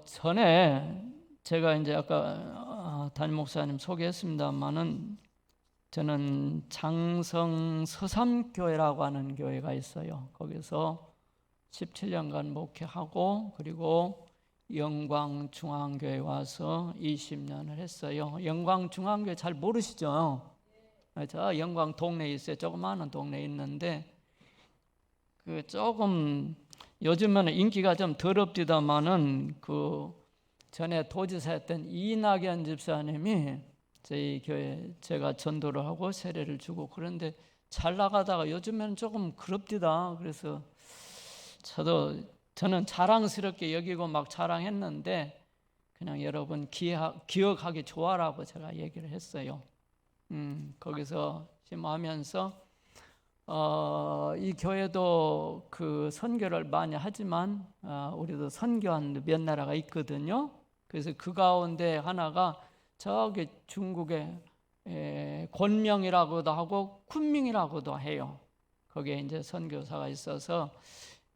전에 제가 이제 아까 담임 목사님 소개했습니다만은 저는 장성 서삼교회라고 하는 교회가 있어요. 거기서 17년간 목회하고 그리고 영광중앙교회 와서 20년을 했어요. 영광중앙교회 잘 모르시죠? 저 영광 동네에 있어요. 조그마한 동네에 있는데 그 조금 요즘에는 인기가 좀 더럽디다마는 그 전에 도지사였던 이낙연 집사님이 저희 교회 제가 전도를 하고 세례를 주고 그런데 잘 나가다가 요즘에는 조금 그럽디다. 그래서 저는 자랑스럽게 여기고 막 자랑했는데 그냥 여러분 기억하기 좋아라고 제가 얘기를 했어요. 거기서 심하면서 이 교회도 그 선교를 많이 하지만 우리도 선교한 몇 나라가 있거든요. 그래서 그 가운데 하나가 저기 중국의 권명이라고도 하고 쿤밍이라고도 해요. 거기에 이제 선교사가 있어서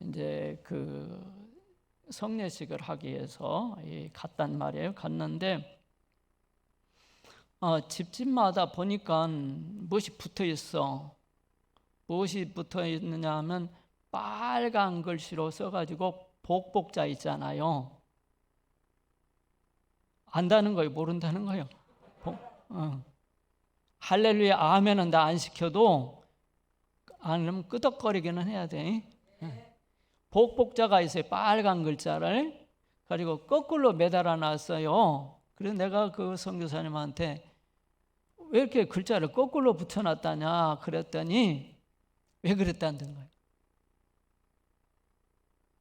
이제 그 성례식을 하기 위해서 갔단 말이에요. 갔는데 집집마다 보니까 무엇이 붙어 있어. 무엇이 붙어 있느냐 하면 빨간 글씨로 써가지고 복복자 있잖아요. 안다는 거예요? 모른다는 거예요? 할렐루야 아멘은 나 안 시켜도 안 그러면 끄덕거리기는 해야 돼. 복복자가 있어요. 빨간 글자를 그리고 거꾸로 매달아 놨어요. 그래서 내가 그 선교사님한테 왜 이렇게 글자를 거꾸로 붙여놨다냐 그랬더니 왜 그랬다는 거예요?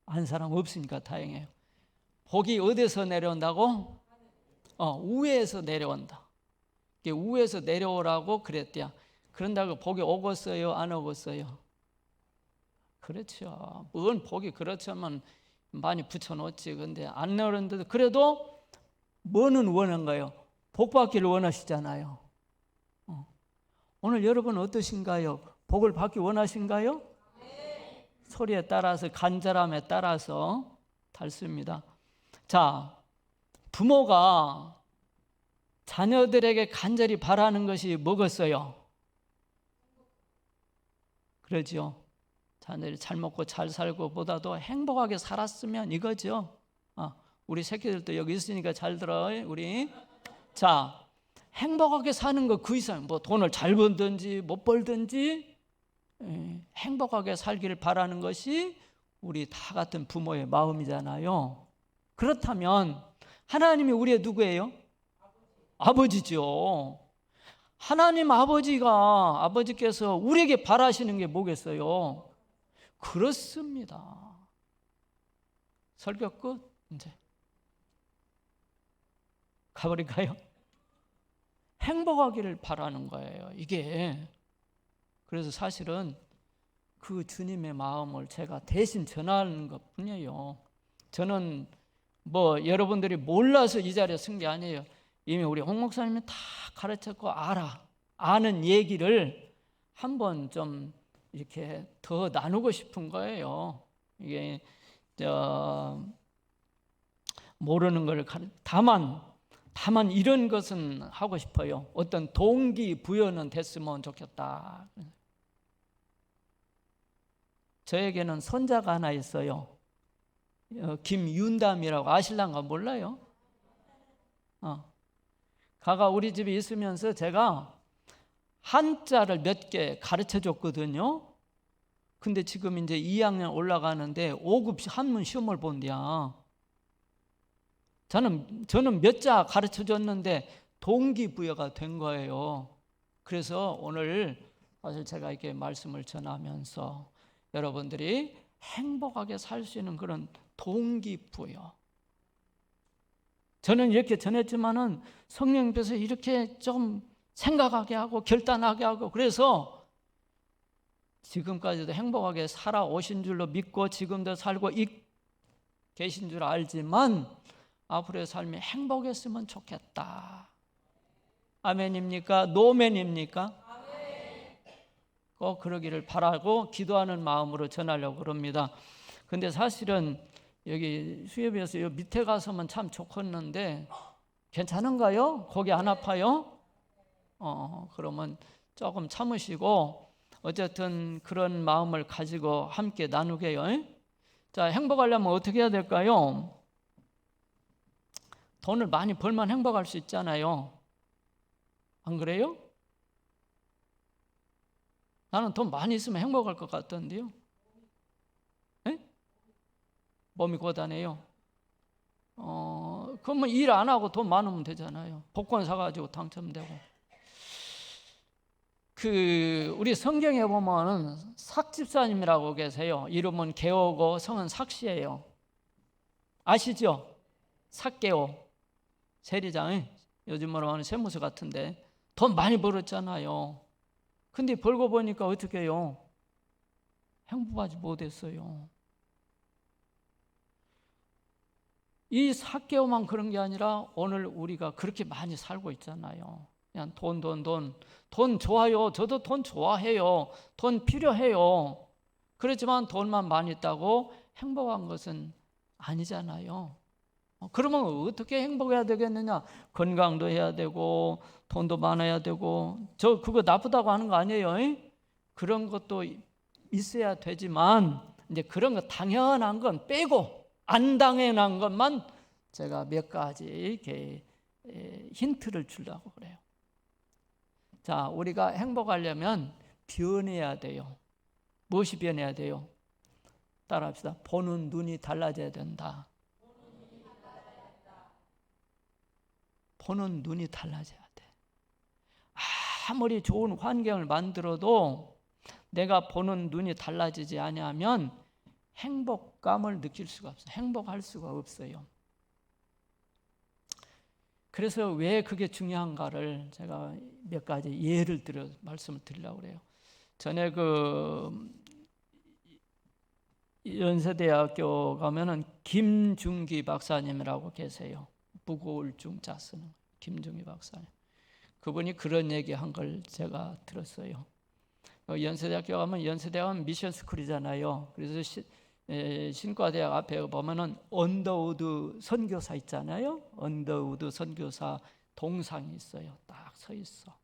안 사람 없으니까 다행이에요. 복이 어디서 내려온다고? 우에서 내려온다. 우에서 내려오라고 그랬대요. 그런다고 복이 오겠어요? 안 오겠어요? 그렇죠. 뭔 복이 그렇지만 많이 붙여놓지. 근데 안 내려오는데도 그래도 뭐는 원한 거예요? 복 받기를 원하시잖아요. 오늘 여러분 어떠신가요? 복을 받기 원하신가요? 네. 소리에 따라서 간절함에 따라서 다릅니다. 자, 부모가 자녀들에게 간절히 바라는 것이 뭐겠어요? 그러죠. 자녀들이 잘 먹고 잘 살고 보다도 행복하게 살았으면 이거죠. 우리 새끼들도 여기 있으니까 잘 들어요. 우리 자, 행복하게 사는 거 그 이상 뭐 돈을 잘 벌든지 못 벌든지 행복하게 살기를 바라는 것이 우리 다 같은 부모의 마음이잖아요. 그렇다면 하나님이 우리의 누구예요? 아버지죠. 하나님 아버지께서 우리에게 바라시는 게 뭐겠어요? 그렇습니다. 설교 끝. 이제 가버릴까요? 행복하기를 바라는 거예요. 이게 그래서 사실은 그 주님의 마음을 제가 대신 전하는 것 뿐이에요. 저는 뭐 여러분들이 몰라서 이 자리에 쓴 게 아니에요. 이미 우리 홍 목사님이 다 가르쳤고 아는 얘기를 한번 좀 이렇게 더 나누고 싶은 거예요. 이게 모르는 걸 다만 이런 것은 하고 싶어요. 어떤 동기부여는 됐으면 좋겠다. 저에게는 손자가 하나 있어요. 김윤담이라고 아실랑가 몰라요? 가가 우리 집에 있으면서 제가 한자를 몇 개 가르쳐 줬거든요. 근데 지금 이제 2학년 올라가는데 5급 한문 시험을 본대야. 저는 몇 자 가르쳐 줬는데 동기부여가 된 거예요. 그래서 오늘 사실 제가 이렇게 말씀을 전하면서 여러분들이 행복하게 살 수 있는 그런 동기부여. 저는 이렇게 전했지만은 성령께서 이렇게 좀 생각하게 하고 결단하게 하고 그래서 지금까지도 행복하게 살아오신 줄로 믿고 지금도 살고 계신 줄 알지만 앞으로의 삶이 행복했으면 좋겠다. 아멘입니까? 노멘입니까? 꼭 그러기를 바라고 기도하는 마음으로 전하려고 합니다. 근데 사실은 여기 수협에서 요 밑에 가서면 참 좋겠는데 괜찮은가요? 거기 안 아파요? 그러면 조금 참으시고 어쨌든 그런 마음을 가지고 함께 나누게요. 자, 행복하려면 어떻게 해야 될까요? 돈을 많이 벌면 행복할 수 있잖아요. 안 그래요? 나는 돈 많이 있으면 행복할 것 같던데요. 에? 몸이 고단해요. 그러면 일 안 하고 돈 많으면 되잖아요. 복권 사가지고 당첨되고. 우리 성경에 보면은 삭 집사님이라고 계세요. 이름은 게오고 성은 삭시예요. 아시죠? 삭게오 세리장, 요즘으로 하는 세무서 같은데 돈 많이 벌었잖아요. 근데 벌고 보니까 어떻게 해요? 행복하지 못했어요. 이 삭개오만 그런 게 아니라 오늘 우리가 그렇게 많이 살고 있잖아요. 그냥 돈 좋아요. 저도 돈 좋아해요. 돈 필요해요. 그렇지만 돈만 많이 있다고 행복한 것은 아니잖아요. 그러면 어떻게 행복해야 되겠느냐? 건강도 해야 되고 돈도 많아야 되고, 저 그거 나쁘다고 하는 거 아니에요. 그런 것도 있어야 되지만 이제 그런 거 당연한 건 빼고 안 당연한 것만 제가 몇 가지 이렇게 힌트를 주려고 그래요. 자, 우리가 행복하려면 변해야 돼요. 무엇이 변해야 돼요? 따라합시다. 보는 눈이 달라져야 된다. 보는 눈이 달라져야 돼. 아무리 좋은 환경을 만들어도 내가 보는 눈이 달라지지 않으면 행복감을 느낄 수가 없어요. 행복할 수가 없어요. 그래서 왜 그게 중요한가를 제가 몇 가지 예를 들어 말씀을 드리려고 그래요. 전에 연세대학교 가면은 김중기 박사님이라고 계세요. 무고울증자 쓰는 김중기 박사님. 그분이 그런 얘기한 걸 제가 들었어요. 연세대학교 가면 연세대학은 미션 스쿨이잖아요. 그래서 신과대학 앞에 보면은 언더우드 선교사 있잖아요. 언더우드 선교사 동상이 있어요. 딱 서 있어.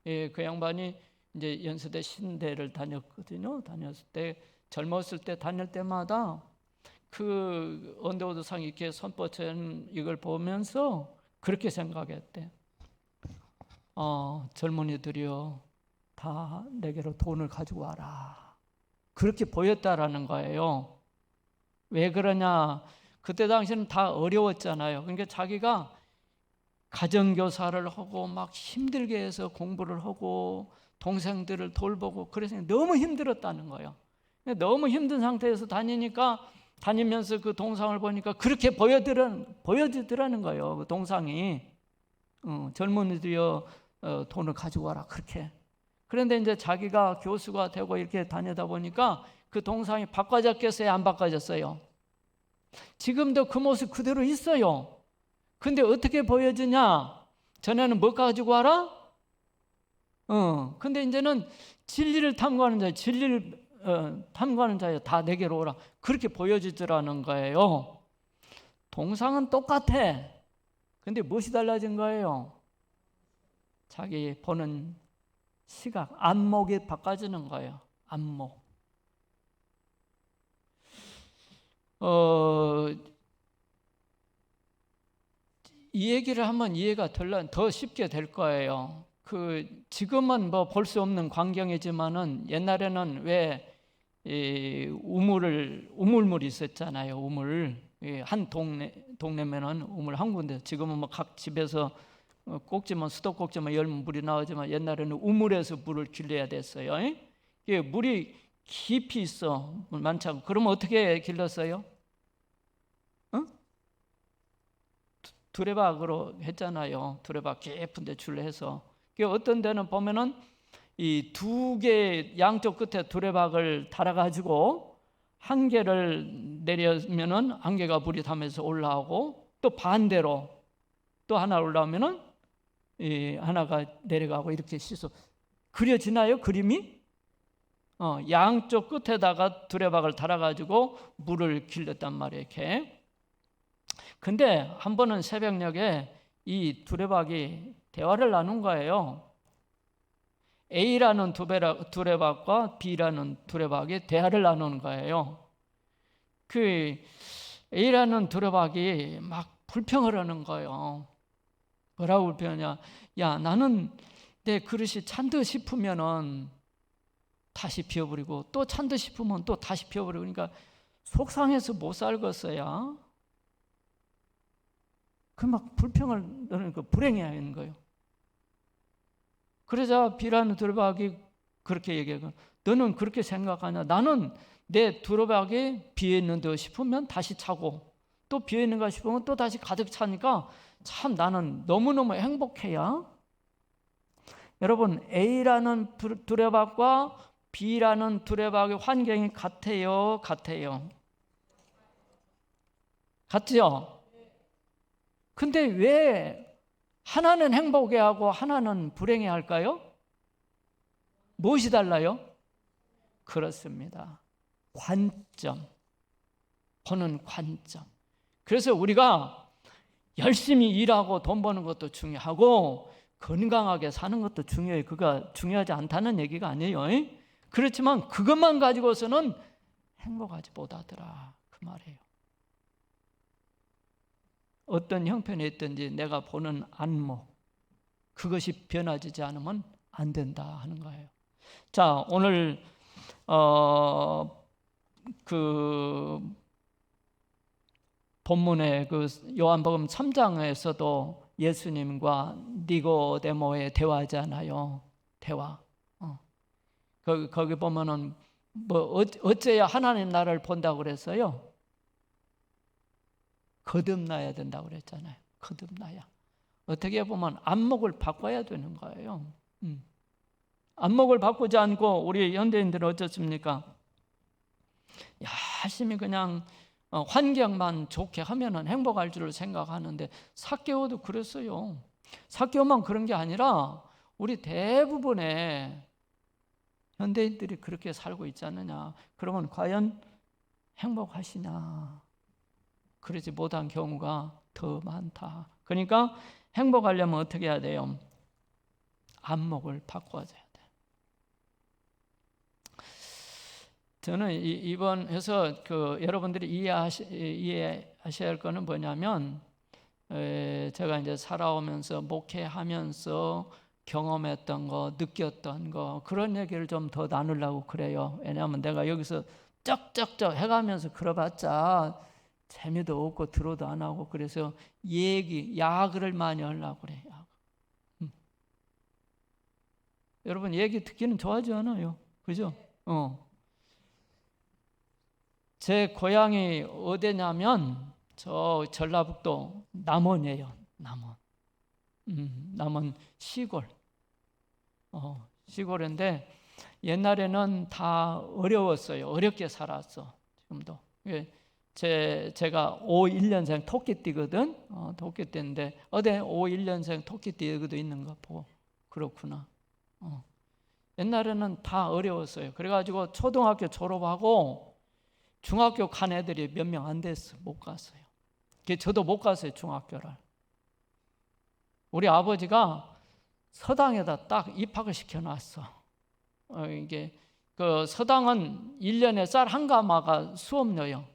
그 양반이 이제 연세대 신대를 다녔거든요. 다녔을 때 젊었을 때 다닐 때마다 그 언더우드 상 이렇게 손뻗친 이걸 보면서 그렇게 생각했대. 젊은이들이요, 다 내게로 돈을 가지고 와라. 그렇게 보였다라는 거예요. 왜 그러냐? 그때 당시는 다 어려웠잖아요. 그러니까 자기가 가정교사를 하고 막 힘들게 해서 공부를 하고 동생들을 돌보고 그래서 너무 힘들었다는 거예요. 너무 힘든 상태에서 다니면서 그 동상을 보니까 그렇게 보여지더라는 거예요. 그 동상이 젊은이들이여 돈을 가지고 와라 그렇게. 그런데 이제 자기가 교수가 되고 이렇게 다니다 보니까 그 동상이 바꿔졌겠어요? 안 바꿔졌어요? 지금도 그 모습 그대로 있어요. 근데 어떻게 보여지냐? 전에는 뭐 가지고 와라? 근데 이제는 진리를 탐구하는 자예요. 진리를 탐구하는 자예요. 다 내게로 오라. 그렇게 보여지더라는 거예요. 동상은 똑같아. 근데 무엇이 달라진 거예요? 자기 보는 시각, 안목이 바꿔지는 거예요. 안목. 이 얘기를 하면 이해가 더 쉽게 될 거예요. 지금은 뭐 볼 수 없는 광경이지만은 옛날에는 왜 우물물이 있었잖아요. 우물. 한 동네면은 우물 한 군데. 지금은 뭐 각 집에서 꼭지만 수도꼭지만 열면 물이 나오지만 옛날에는 우물에서 물을 길러야 됐어요. 물이 깊이 있어. 물 많지 않고. 그러면 어떻게 길렀어요? 두레박으로 했잖아요. 두레박 깊은 데 줄해서. 어떤 데는 보면은 이 두 개 양쪽 끝에 두레박을 달아가지고 한 개를 내려면은 한 개가 물이 닿으면서 올라오고 또 반대로 또 하나 올라오면은 하나가 내려가고 이렇게 씻어. 그려지나요? 그림이? 양쪽 끝에다가 두레박을 달아가지고 물을 길렀단 말이에요. 이렇게. 근데 한 번은 새벽녘에 이 두레박이 대화를 나눈 거예요. A라는 두레박과 B라는 두레박이 대화를 나누는 거예요. 그 A라는 두레박이 막 불평을 하는 거예요. 뭐라고 불평하냐? 야, 나는 내 그릇이 찬 듯 싶으면은 다시 비워버리고 또 찬 듯 싶으면 또 다시 비워버리고, 그러니까 속상해서 못 살겠어요. 그 막 불평을 너는 그 불행해하는 거예요. 그러자 B라는 두레박이 그렇게 얘기해요. 너는 그렇게 생각하냐? 나는 내 두레박이 비어있는 듯 싶으면 다시 차고 또 비어있는가 싶으면 또 다시 가득 차니까 참 나는 너무너무 행복해요. 여러분, A라는 두레박과 B라는 두레박의 환경이 같아요? 같아요? 같죠? 근데 왜 하나는 행복해하고 하나는 불행해할까요? 무엇이 달라요? 그렇습니다. 관점, 보는 관점. 그래서 우리가 열심히 일하고 돈 버는 것도 중요하고 건강하게 사는 것도 중요해요. 그거 중요하지 않다는 얘기가 아니에요. 그렇지만 그것만 가지고서는 행복하지 못하더라, 그 말이에요. 어떤 형편에 있든지 내가 보는 안목, 그것이 변화지지 않으면 안 된다 하는 거예요. 자, 오늘 그 본문의 그 요한복음 3장에서도 예수님과 니고데모의 대화잖아요. 대화. 거기 보면은 뭐 어째야 하나님 나라를 본다고 그랬어요? 거듭나야 된다고 그랬잖아요. 거듭나야. 어떻게 보면 안목을 바꿔야 되는 거예요. 안목을 바꾸지 않고 우리 현대인들은 어떻습니까? 열심히 그냥 환경만 좋게 하면은 행복할 줄 생각하는데 삭개오도 그랬어요. 삭개오만 그런 게 아니라 우리 대부분의 현대인들이 그렇게 살고 있지 않느냐. 그러면 과연 행복하시냐? 그러지 못한 경우가 더 많다. 그러니까 행복하려면 어떻게 해야 돼요? 안목을 바꿔줘야 돼. 저는 이번 해서 여러분들이 이해하셔야 할 거는 뭐냐면, 제가 이제 살아오면서 목회하면서 경험했던 거, 느꼈던 거, 그런 얘기를 좀 더 나누려고 그래요. 왜냐하면 내가 여기서 쩍쩍쩍 해가면서 그러봤자 재미도 없고 들어도 안 하고, 그래서 야구를 많이 하려고 그래요. 여러분, 얘기 듣기는 좋아하지 않아요? 그죠? 제 고향이 어디냐면 저 전라북도 남원이에요. 남원 시골. 시골인데 옛날에는 다 어려웠어요. 어렵게 살았어. 지금도. 제가 51년생 토끼띠거든. 토끼띠인데 어디 51년생 토끼띠도 있는 거 보고 그렇구나. 옛날에는 다 어려웠어요. 그래가지고 초등학교 졸업하고 중학교 간 애들이 몇 명 안 됐어. 못 갔어요. 저도 못 갔어요, 중학교를. 우리 아버지가 서당에다 딱 입학을 시켜놨어. 이게 그 서당은 1년에 쌀 한 가마가 수업료요.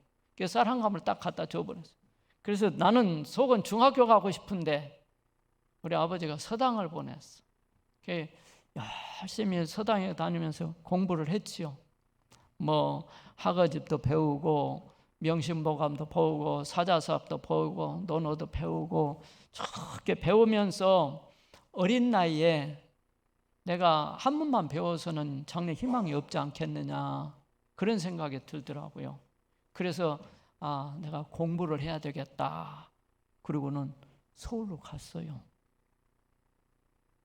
쌀 한 가마를 딱 갖다 줘버렸어. 그래서 나는 속은 중학교 가고 싶은데 우리 아버지가 서당을 보냈어. 열심히 서당에 다니면서 공부를 했지요. 뭐 학어집도 배우고 명심보감도 배우고 사자수합도 배우고 논어도 배우고 저렇게 배우면서 어린 나이에 내가 한문만 배워서는 장래 희망이 없지 않겠느냐, 그런 생각이 들더라고요. 그래서 내가 공부를 해야 되겠다. 그리고는 서울로 갔어요.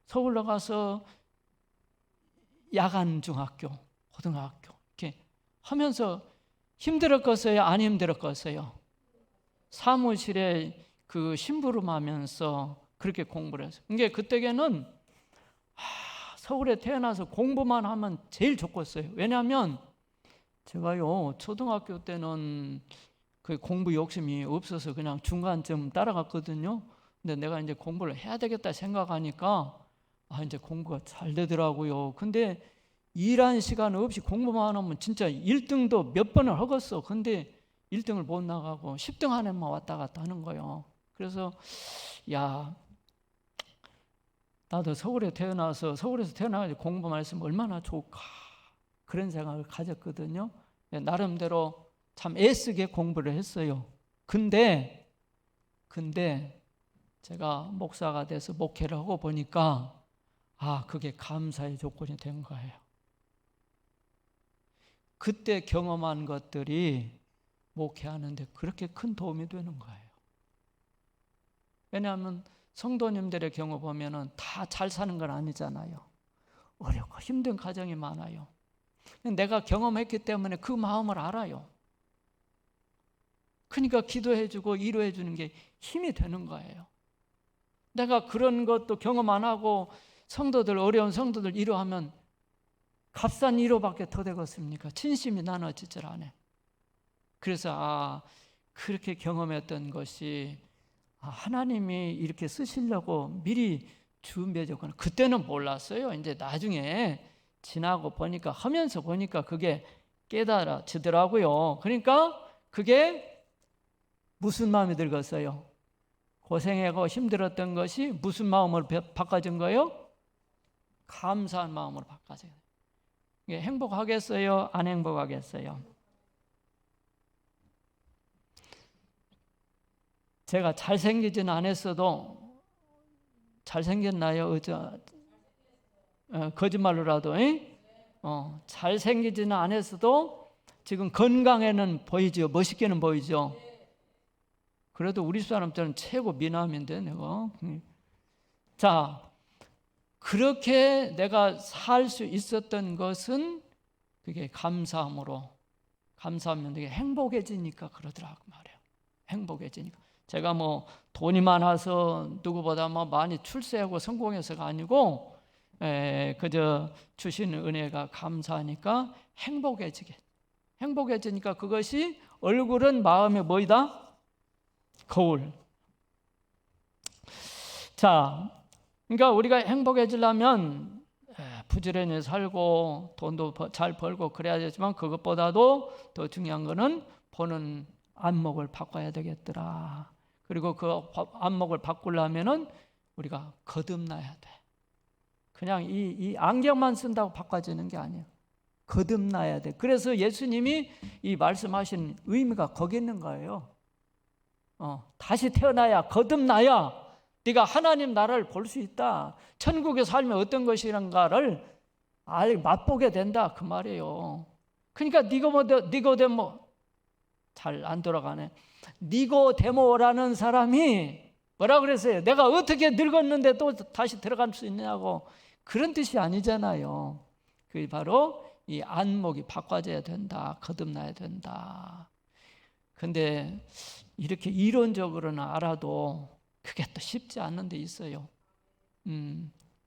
서울로 가서 야간 중학교, 고등학교 이렇게 하면서 힘들었겠어요? 안 힘들었겠어요? 사무실에 그 심부름하면서 그렇게 공부를 했어요. 그게 그때에는 서울에 태어나서 공부만 하면 제일 좋겠어요. 왜냐하면 제가요 초등학교 때는 그 공부 욕심이 없어서 그냥 중간쯤 따라갔거든요. 근데 내가 이제 공부를 해야 되겠다 생각하니까 이제 공부가 잘 되더라고요. 근데 일한 시간 없이 공부만 하면 진짜 1등도 몇 번을 하겠어. 근데 1등을 못 나가고 10등 안에만 왔다 갔다 하는 거예요. 그래서 야, 나도 서울에서 태어나서 공부만 했으면 얼마나 좋을까, 그런 생각을 가졌거든요. 나름대로 참 애쓰게 공부를 했어요. 근데 제가 목사가 돼서 목회를 하고 보니까 그게 감사의 조건이 된 거예요. 그때 경험한 것들이 목회하는데 그렇게 큰 도움이 되는 거예요. 왜냐하면 성도님들의 경우 보면은 다 잘 사는 건 아니잖아요. 어렵고 힘든 가정이 많아요. 내가 경험했기 때문에 그 마음을 알아요. 그러니까 기도해주고 위로해주는 게 힘이 되는 거예요. 내가 그런 것도 경험 안 하고 어려운 성도들 위로하면 값싼 위로밖에 더 되겠습니까? 진심이 나눠지질 않아요. 그래서 그렇게 경험했던 것이 하나님이 이렇게 쓰시려고 미리 준비해줬구나. 그때는 몰랐어요. 이제 나중에 지나고 보니까, 하면서 보니까 그게 깨달아지더라고요. 그러니까 그게 무슨 마음이 들겠어요? 고생하고 힘들었던 것이 무슨 마음으로 바꿔진 거예요? 감사한 마음으로 바꿔져요. 행복하겠어요? 안 행복하겠어요? 제가 잘생기진 않았어도 잘생겼나요? 거짓말로라도 잘생기지는 않았어도 지금 건강에는 보이죠. 멋있게는 보이죠. 그래도 우리 사람들은 최고 미남인데 내가. 자, 그렇게 내가 살 수 있었던 것은 그게 감사함으로, 감사하면 되게 행복해지니까 그러더라고 말이에요. 행복해지니까. 제가 뭐 돈이 많아서 누구보다 많이 출세하고 성공해서가 아니고 그저 주시는 은혜가 감사하니까 행복해지니까 그것이 얼굴은 마음에 뭐이다? 거울. 자, 그러니까 우리가 행복해지려면 부지런히 살고 돈도 잘 벌고 그래야 되지만 그것보다도 더 중요한 거는 보는 안목을 바꿔야 되겠더라. 그리고 그 안목을 바꾸려면은 우리가 거듭나야 돼. 그냥 이 안경만 쓴다고 바꿔지는 게 아니에요. 거듭나야 돼. 그래서 예수님이 이 말씀하신 의미가 거기 있는 거예요. 다시 태어나야, 거듭나야 네가 하나님 나라를 볼 수 있다. 천국의 삶이 어떤 것이란가를 맛보게 된다, 그 말이에요. 그러니까 니고데모 잘 안 돌아가네. 니고데모라는 사람이 뭐라 그랬어요? 내가 어떻게 늙었는데 또 다시 들어갈 수 있냐고. 그런 뜻이 아니잖아요. 그게 바로 이 안목이 바꿔져야 된다, 거듭나야 된다. 근데 이렇게 이론적으로는 알아도 그게 또 쉽지 않은 데 있어요.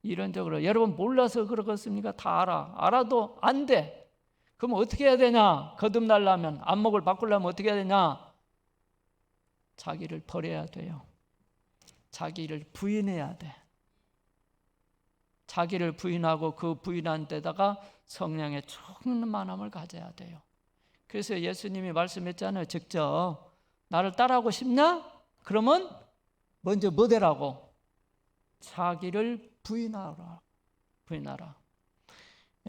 이론적으로 여러분 몰라서 그러겠습니까? 다 알아도 안 돼. 그럼 어떻게 해야 되냐? 거듭나려면, 안목을 바꾸려면 어떻게 해야 되냐? 자기를 버려야 돼요. 자기를 부인해야 돼. 자기를 부인하고 그 부인한 데다가 성령의 충만함을 가져야 돼요. 그래서 예수님이 말씀했잖아요. 직접 나를 따라하고 싶냐? 그러면 먼저 뭐 되라고? 자기를 부인하라.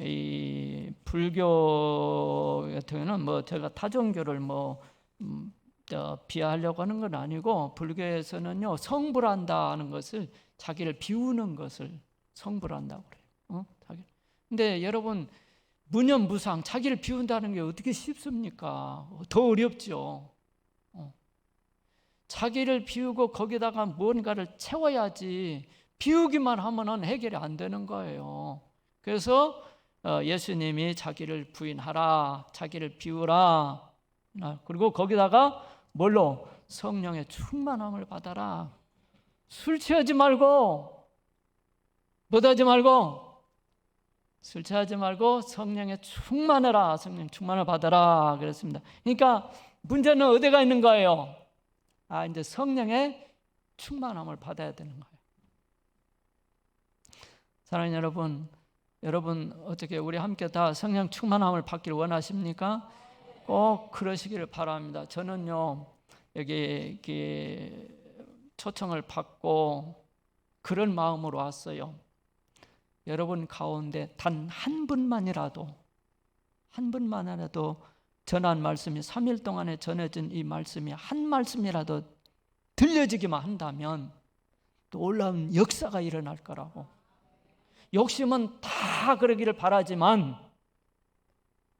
이 불교 같은 경우는 제가 타종교를 비하하려고 하는 건 아니고, 불교에서는요 성불한다는 것을, 자기를 비우는 것을 성불한다고 그래요. 근데 여러분, 무념무상 자기를 비운다는 게 어떻게 쉽습니까? 더 어렵죠. 자기를 비우고 거기다가 뭔가를 채워야지, 비우기만 하면은 해결이 안 되는 거예요. 그래서 예수님이 자기를 부인하라, 자기를 비우라, 그리고 거기다가 뭘로? 성령의 충만함을 받아라. 술 취하지 말고, 뭐 하지 말고, 술 취하지 말고 성령에 충만해라. 성령 충만을 받아라 그랬습니다. 그러니까 문제는 어디가 있는 거예요? 이제 성령의 충만함을 받아야 되는 거예요. 사랑하는 여러분 어떻게 우리 함께 다 성령 충만함을 받기를 원하십니까? 꼭 그러시기를 바랍니다. 저는요 여기 초청을 받고 그런 마음으로 왔어요. 여러분 가운데 단 한 분만이라도 전한 말씀이 3일 동안에 전해진 이 말씀이 한 말씀이라도 들려지기만 한다면 놀라운 역사가 일어날 거라고. 욕심은 다 그러기를 바라지만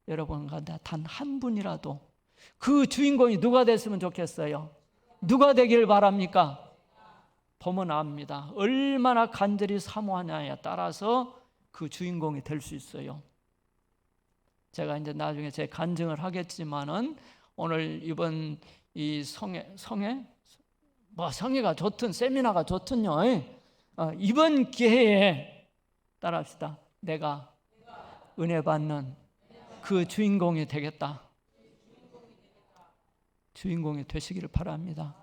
여러분 가운데 단 한 분이라도 그 주인공이 누가 됐으면 좋겠어요? 누가 되기를 바랍니까? 보면 압니다. 얼마나 간절히 사모하냐에 따라서 그 주인공이 될 수 있어요. 제가 이제 나중에 제 간증을 하겠지만은 오늘 이번 이 성회가 좋든 세미나가 좋든요. 이번 기회에 따라합시다. 내가 은혜 받는 그 주인공이 되겠다. 주인공이 되시기를 바랍니다.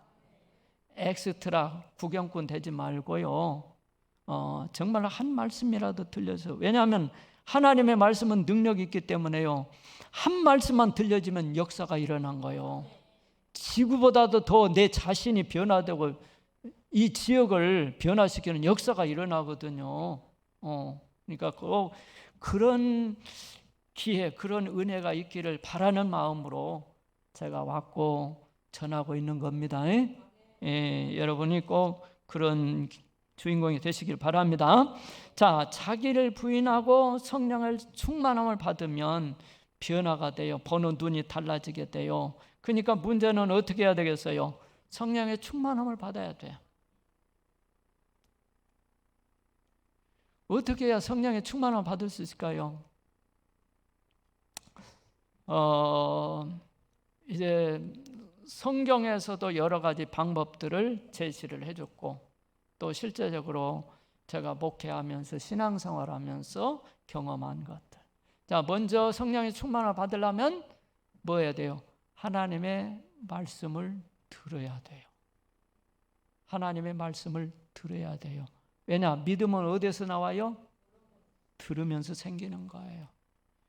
엑스트라 구경꾼 되지 말고요. 정말 한 말씀이라도 들려서, 왜냐하면 하나님의 말씀은 능력이 있기 때문에요. 한 말씀만 들려지면 역사가 일어난 거예요. 지구보다도 더 내 자신이 변화되고 이 지역을 변화시키는 역사가 일어나거든요. 그러니까 그런 기회, 그런 은혜가 있기를 바라는 마음으로 제가 왔고 전하고 있는 겁니다. 여러분이 꼭 그런 주인공이 되시길 바랍니다. 자, 자기를 부인하고 성령을 충만함을 받으면 변화가 돼요. 보는 눈이 달라지게 돼요. 그러니까 문제는 어떻게 해야 되겠어요? 성령의 충만함을 받아야 돼요. 어떻게 해야 성령의 충만함을 받을 수 있을까요? 이제 성경에서도 여러 가지 방법들을 제시를 해줬고 또 실제적으로 제가 목회하면서 신앙생활하면서 경험한 것들. 자, 먼저 성령의 충만함을 받으려면 뭐 해야 돼요? 하나님의 말씀을 들어야 돼요. 하나님의 말씀을 들어야 돼요. 왜냐? 믿음은 어디서 나와요? 들으면서 생기는 거예요.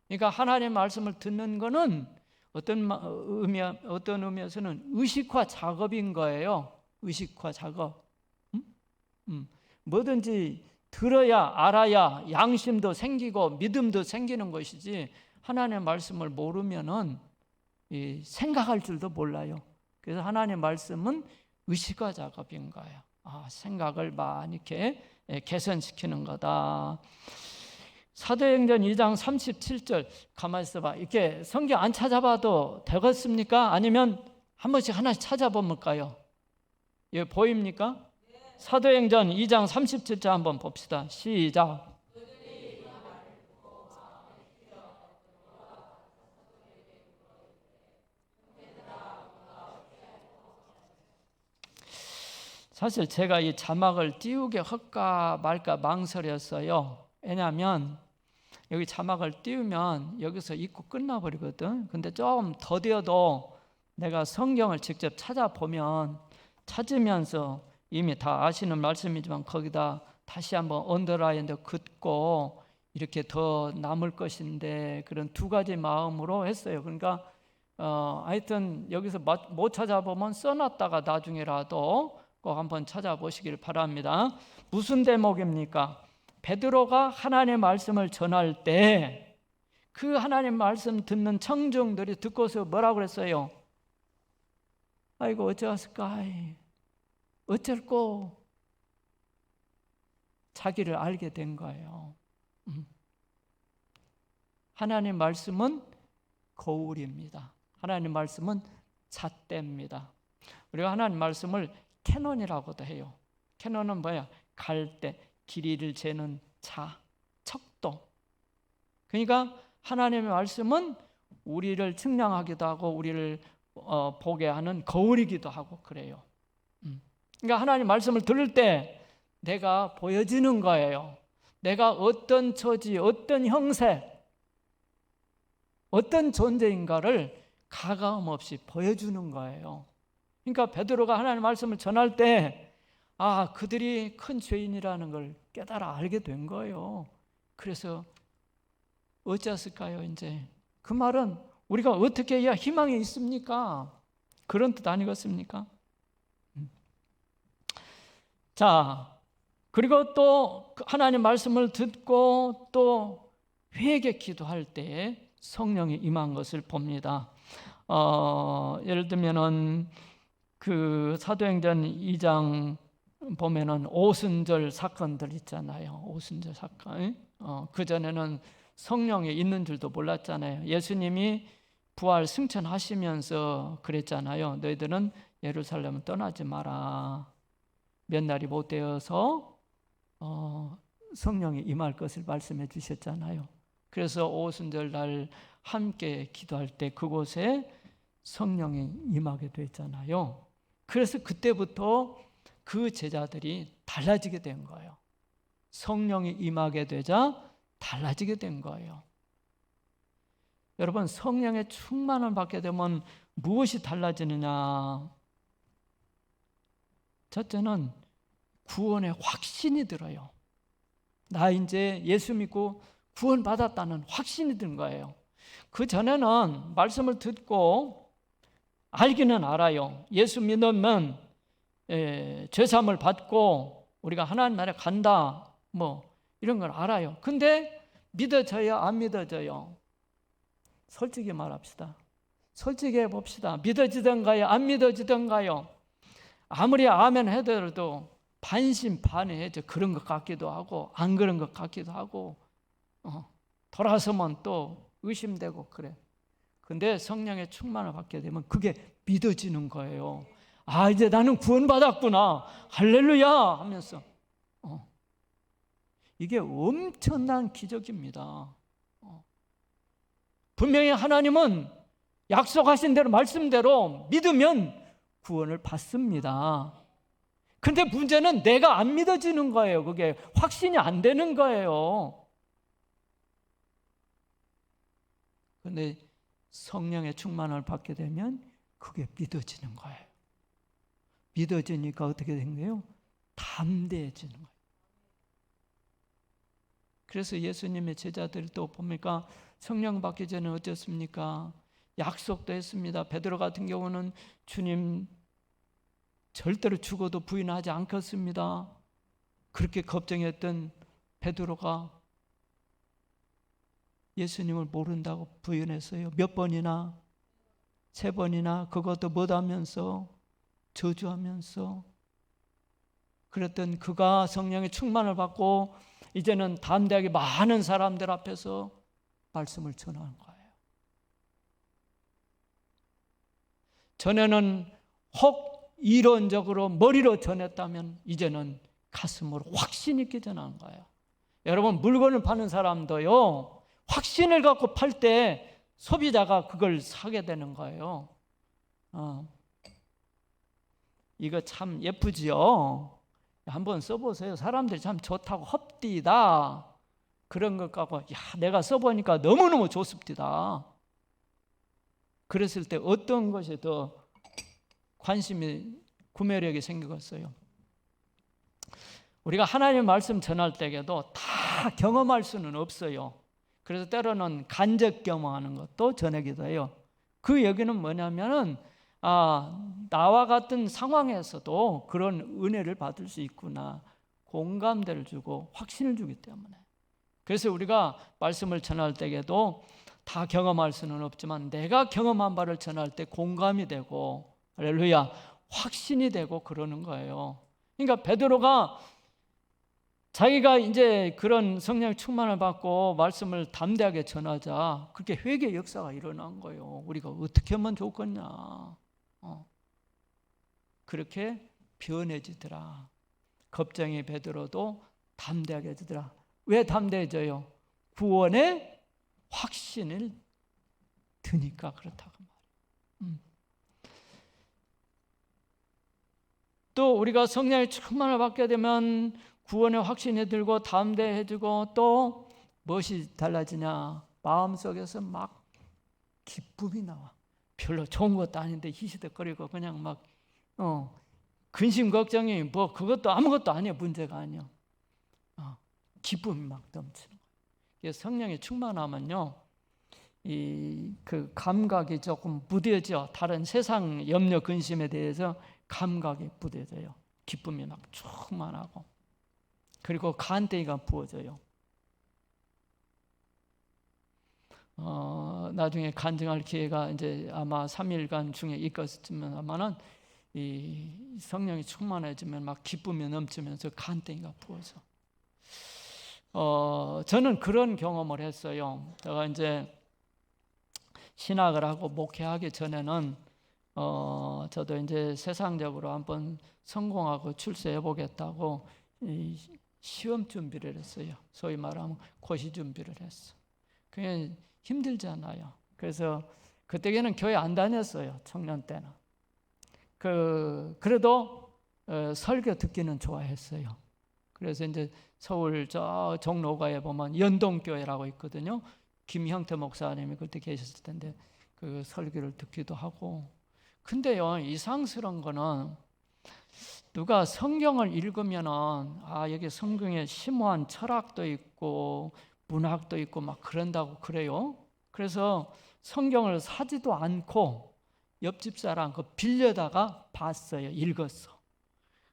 그러니까 하나님의 말씀을 듣는 거는 어떤 의미에서는 의식화 작업인 거예요. 의식화 작업. 뭐든지 들어야 알아야 양심도 생기고 믿음도 생기는 것이지 하나님의 말씀을 모르면은 생각할 줄도 몰라요. 그래서 하나님의 말씀은 의식화 작업인 거예요. 생각을 많이 이렇게 개선시키는 거다. 사도행전 2장 37절 가만히 있어봐. 이렇게 성경 안 찾아봐도 되겠습니까? 아니면 한 번씩 하나씩 찾아볼까요? 여기 보입니까? 사도행전 2장 37절 한번 봅시다. 시작. 사실 제가 이 자막을 띄우게 할까 말까 망설였어요. 왜냐하면 여기 자막을 띄우면 여기서 읽고 끝나버리거든. 근데 좀 더뎌도 내가 성경을 직접 찾아보면 찾으면서 이미 다 아시는 말씀이지만 거기다 다시 한번 언더라인도 긋고 이렇게 더 남을 것인데 그런 두 가지 마음으로 했어요. 그러니까 하여튼 여기서 못 찾아보면 써놨다가 나중에라도 꼭 한번 찾아보시길 바랍니다. 무슨 대목입니까? 베드로가 하나님의 말씀을 전할 때 그 하나님 말씀 듣는 청중들이 듣고서 뭐라고 그랬어요? 아이고 어쩌었을까? 어쩔꼬? 자기를 알게 된 거예요. 하나님 말씀은 거울입니다. 하나님 말씀은 잣대입니다. 우리가 하나님 말씀을 캐논이라고도 해요. 캐논은 뭐야? 갈대, 길이를 재는 척도. 그러니까 하나님의 말씀은 우리를 측량하기도 하고 우리를 보게 하는 거울이기도 하고 그래요. 그러니까 하나님 말씀을 들을 때 내가 보여지는 거예요. 내가 어떤 처지, 어떤 형세, 어떤 존재인가를 가감 없이 보여주는 거예요. 그러니까 베드로가 하나님의 말씀을 전할 때 그들이 큰 죄인이라는 걸 깨달아 알게 된 거예요. 그래서 어찌했을까요? 이제 그 말은 우리가 어떻게 해야 희망이 있습니까? 그런 뜻 아니겠습니까? 자, 그리고 또 하나님 말씀을 듣고 또 회개 기도할 때 성령이 임한 것을 봅니다. 예를 들면은 그 사도행전 2장 보면은 오순절 사건들 있잖아요. 오순절 사건. 그 전에는 성령이 있는 줄도 몰랐잖아요. 예수님이 부활 승천하시면서 그랬잖아요. 너희들은 예루살렘을 떠나지 마라. 몇 날이 못 되어서 성령이 임할 것을 말씀해 주셨잖아요. 그래서 오순절 날 함께 기도할 때 그곳에 성령이 임하게 됐잖아요. 그래서 그때부터 그 제자들이 달라지게 된 거예요. 성령이 임하게 되자 달라지게 된 거예요. 여러분, 성령의 충만을 받게 되면 무엇이 달라지느냐? 첫째는 구원의 확신이 들어요. 나 이제 예수 믿고 구원받았다는 확신이 든 거예요. 그 전에는 말씀을 듣고 알기는 알아요. 예수 믿으면 죄사함을 받고 우리가 하나님 나라에 간다, 이런 걸 알아요. 근데 믿어져요, 안 믿어져요? 솔직히 말합시다. 솔직히 해봅시다. 믿어지던가요, 안 믿어지던가요? 아무리 아멘 해더라도 반신반의해져. 그런 것 같기도 하고 안 그런 것 같기도 하고 돌아서면 또 의심되고 그래. 근데 성령의 충만을 받게 되면 그게 믿어지는 거예요. 이제 나는 구원받았구나, 할렐루야 하면서 이게 엄청난 기적입니다. 분명히 하나님은 약속하신 대로 말씀대로 믿으면 구원을 받습니다. 근데 문제는 내가 안 믿어지는 거예요. 그게 확신이 안 되는 거예요. 근데 성령의 충만을 받게 되면 그게 믿어지는 거예요. 믿어지니까 어떻게 된 거예요? 담대해지는 거예요. 그래서 예수님의 제자들도 보니까 성령 받기 전에 어땠습니까? 약속도 했습니다. 베드로 같은 경우는 주님 절대로 죽어도 부인하지 않겠습니다. 그렇게 걱정했던 베드로가 예수님을 모른다고 부인했어요. 몇 번이나? 3번이나. 그것도 못하면서 저주하면서. 그랬던 그가 성령의 충만을 받고 이제는 담대하게 많은 사람들 앞에서 말씀을 전하는 거예요. 전에는 혹 이론적으로 머리로 전했다면 이제는 가슴으로 확신 있게 전하는 거예요. 여러분, 물건을 파는 사람도요, 확신을 갖고 팔 때 소비자가 그걸 사게 되는 거예요. 이거 참 예쁘지요? 한번 써보세요. 사람들이 참 좋다고 헙디다 그런 것 갖고 내가 써보니까 너무너무 좋습니다. 그랬을 때 어떤 것이 더 관심이, 구매력이 생겼어요? 우리가 하나님의 말씀 전할 때에도 다 경험할 수는 없어요. 그래서 때로는 간접 경험하는 것도 전하기도 해요. 그 얘기는 뭐냐면은 나와 같은 상황에서도 그런 은혜를 받을 수 있구나, 공감대를 주고 확신을 주기 때문에. 그래서 우리가 말씀을 전할 때에도 다 경험할 수는 없지만 내가 경험한 바를 전할 때 공감이 되고, 할렐루야, 확신이 되고 그러는 거예요. 그러니까 베드로가 자기가 이제 그런 성령의 충만을 받고 말씀을 담대하게 전하자 그렇게 회개 역사가 일어난 거예요. 우리가 어떻게 하면 좋겠냐. 그렇게 변해지더라. 겁쟁이 베드로도 담대하게 해지더라. 왜 담대해져요? 구원의 확신을 드니까 그렇다고 말이에요. 또 우리가 성령의 충만을 받게 되면 구원의 확신이 들고 담대해지고 또 무엇이 달라지냐? 마음속에서 막 기쁨이 나와. 별로 좋은 것도 아닌데 희시덕거리고 그냥 막 근심 걱정이 뭐 그것도 아무것도 아니야. 문제가 아니야. 기쁨이 막 넘치는 거예요. 성령이 충만하면요, 그 감각이 조금 무뎌져. 다른 세상 염려 근심에 대해서 감각이 무뎌져요. 기쁨이 막 충만하고, 그리고 간땡이가 부어져요. 나중에 간증할 기회가 이제 아마 3일간 중에 있겠지만 아마는 이 성령이 충만해지면 막 기쁨이 넘치면서 간땡이가 부어져. 저는 그런 경험을 했어요. 제가 이제 신학을 하고 목회하기 전에는 저도 이제 세상적으로 한번 성공하고 출세해 보겠다고 시험 준비를 했어요. 소위 말하면 고시 준비를 했어. 그게 힘들잖아요. 그래서 그때는 교회 안 다녔어요. 청년 때는. 그래도 설교 듣기는 좋아했어요. 그래서 이제 서울 저 종로가에 보면 연동교회라고 있거든요. 김형태 목사님이 그때 계셨을 텐데 그 설교를 듣기도 하고. 근데요, 이상스러운 거는 누가 성경을 읽으면은 여기 성경에 심오한 철학도 있고 문학도 있고 막 그런다고 그래요. 그래서 성경을 사지도 않고 옆집 사람 그 빌려다가 봤어요. 읽었어.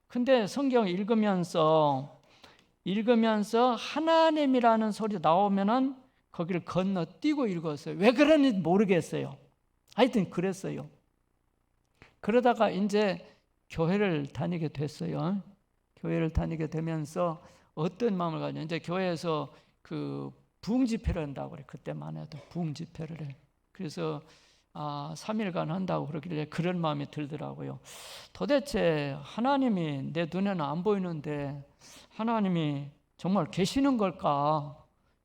근데 성경 읽으면서 하나님이라는 소리 나오면은 거기를 건너뛰고 읽었어요. 왜 그런지 모르겠어요. 하여튼 그랬어요. 그러다가 이제 교회를 다니게 됐어요. 교회를 다니게 되면서 어떤 마음을 가지냐. 이제 교회에서 그 부흥 집회를 한다고 그래. 그때만 해도 부흥 집회를 해. 그래서 3일간 한다고 그러길래 그런 마음이 들더라고요. 도대체 하나님이 내 눈에는 안 보이는데 하나님이 정말 계시는 걸까?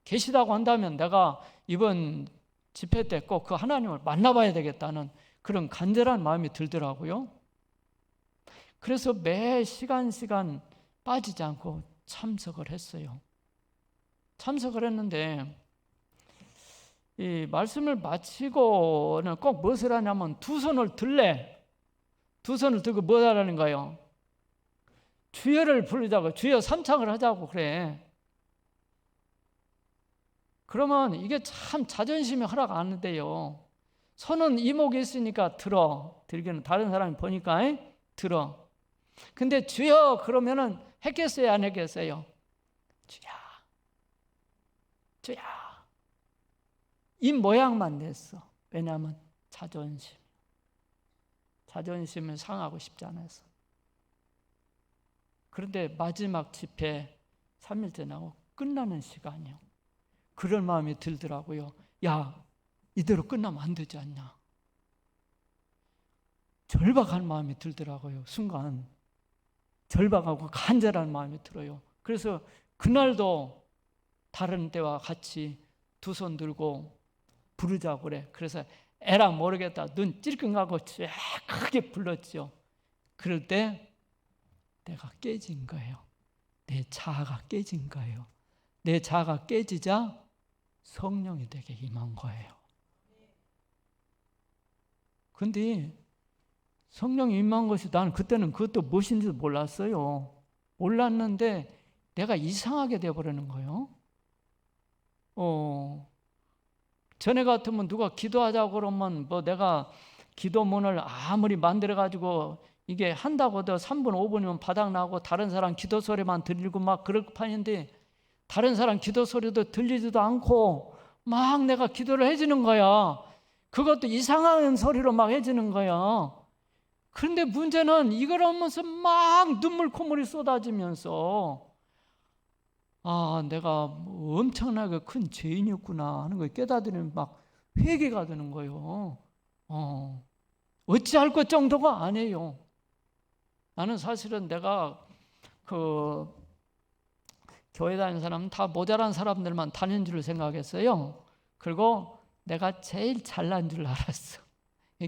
계시다고 한다면 내가 이번 집회 때 꼭 그 하나님을 만나봐야 되겠다는 그런 간절한 마음이 들더라고요. 그래서 매 시간 빠지지 않고 참석을 했어요. 참석을 했는데 이 말씀을 마치고는 꼭 무엇을 하냐면 두 손을 들래. 두 손을 들고 뭐 하라는 거예요? 주여를 부르자고, 주여 삼창을 하자고 그래. 그러면 이게 참 자존심이 허락 안 한대요. 손은 이목이 있으니까 들기는 다른 사람이 보니까 들어. 근데 주여 그러면은 했겠어요, 안 했겠어요? 주여. 입 모양만 냈어. 왜냐하면 자존심을 상하고 싶지 않아서. 그런데 마지막 집회 3일째 나고 끝나는 시간이요. 그런 마음이 들더라고요. 야, 이대로 끝나면 안 되지 않냐. 절박한 마음이 들더라고요. 순간 절박하고 간절한 마음이 들어요. 그래서 그날도 다른 때와 같이 두 손 들고 부르자고 그래. 그래서 에라 모르겠다. 눈 찔끔하고 쫙 크게 불렀죠. 그럴 때 내가 깨진 거예요. 내 자아가 깨진 거예요. 내 자아가 깨지자 성령이 되게 임한 거예요. 근데 성령이 임한 것이 나는 그때는 그것도 무엇인지도 몰랐어요. 몰랐는데 내가 이상하게 되어버리는 거예요. 전에 같으면 누가 기도하자고 그러면 뭐 내가 기도문을 아무리 만들어가지고 이게 한다고 해도 3분 5분이면 바닥나고 다른 사람 기도 소리만 들리고 막 그럴 판인데 다른 사람 기도 소리도 들리지도 않고 막 내가 기도를 해주는 거야. 그것도 이상한 소리로 막 해주는 거야. 그런데 문제는 이걸 하면서 막 눈물 콧물이 쏟아지면서 내가 엄청나게 큰 죄인이었구나 하는 걸 깨닫으면 막 회개가 되는 거예요. 어찌할 것 정도가 아니에요. 나는 사실은 내가 교회 다니는 사람은 다 모자란 사람들만 다니는 줄 생각했어요. 그리고 내가 제일 잘난 줄 알았어.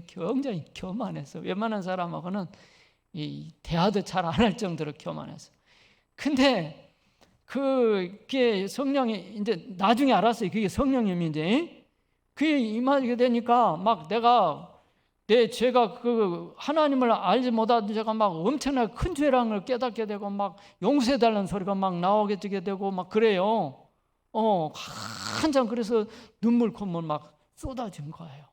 굉장히 교만했어. 웬만한 사람하고는 대화도 잘 안 할 정도로 교만했어. 근데 그게 성령이 이제 나중에 알았어요. 그게 성령님이 이제 그게 임하게 되니까 막 내가 내 죄가 그 하나님을 알지 못하던 제가 막 엄청나게 큰 죄라는 걸 깨닫게 되고 막 용서해달라는 소리가 막 나오게 되고 막 그래요. 한참 그래서 눈물 콧물 막 쏟아진 거예요.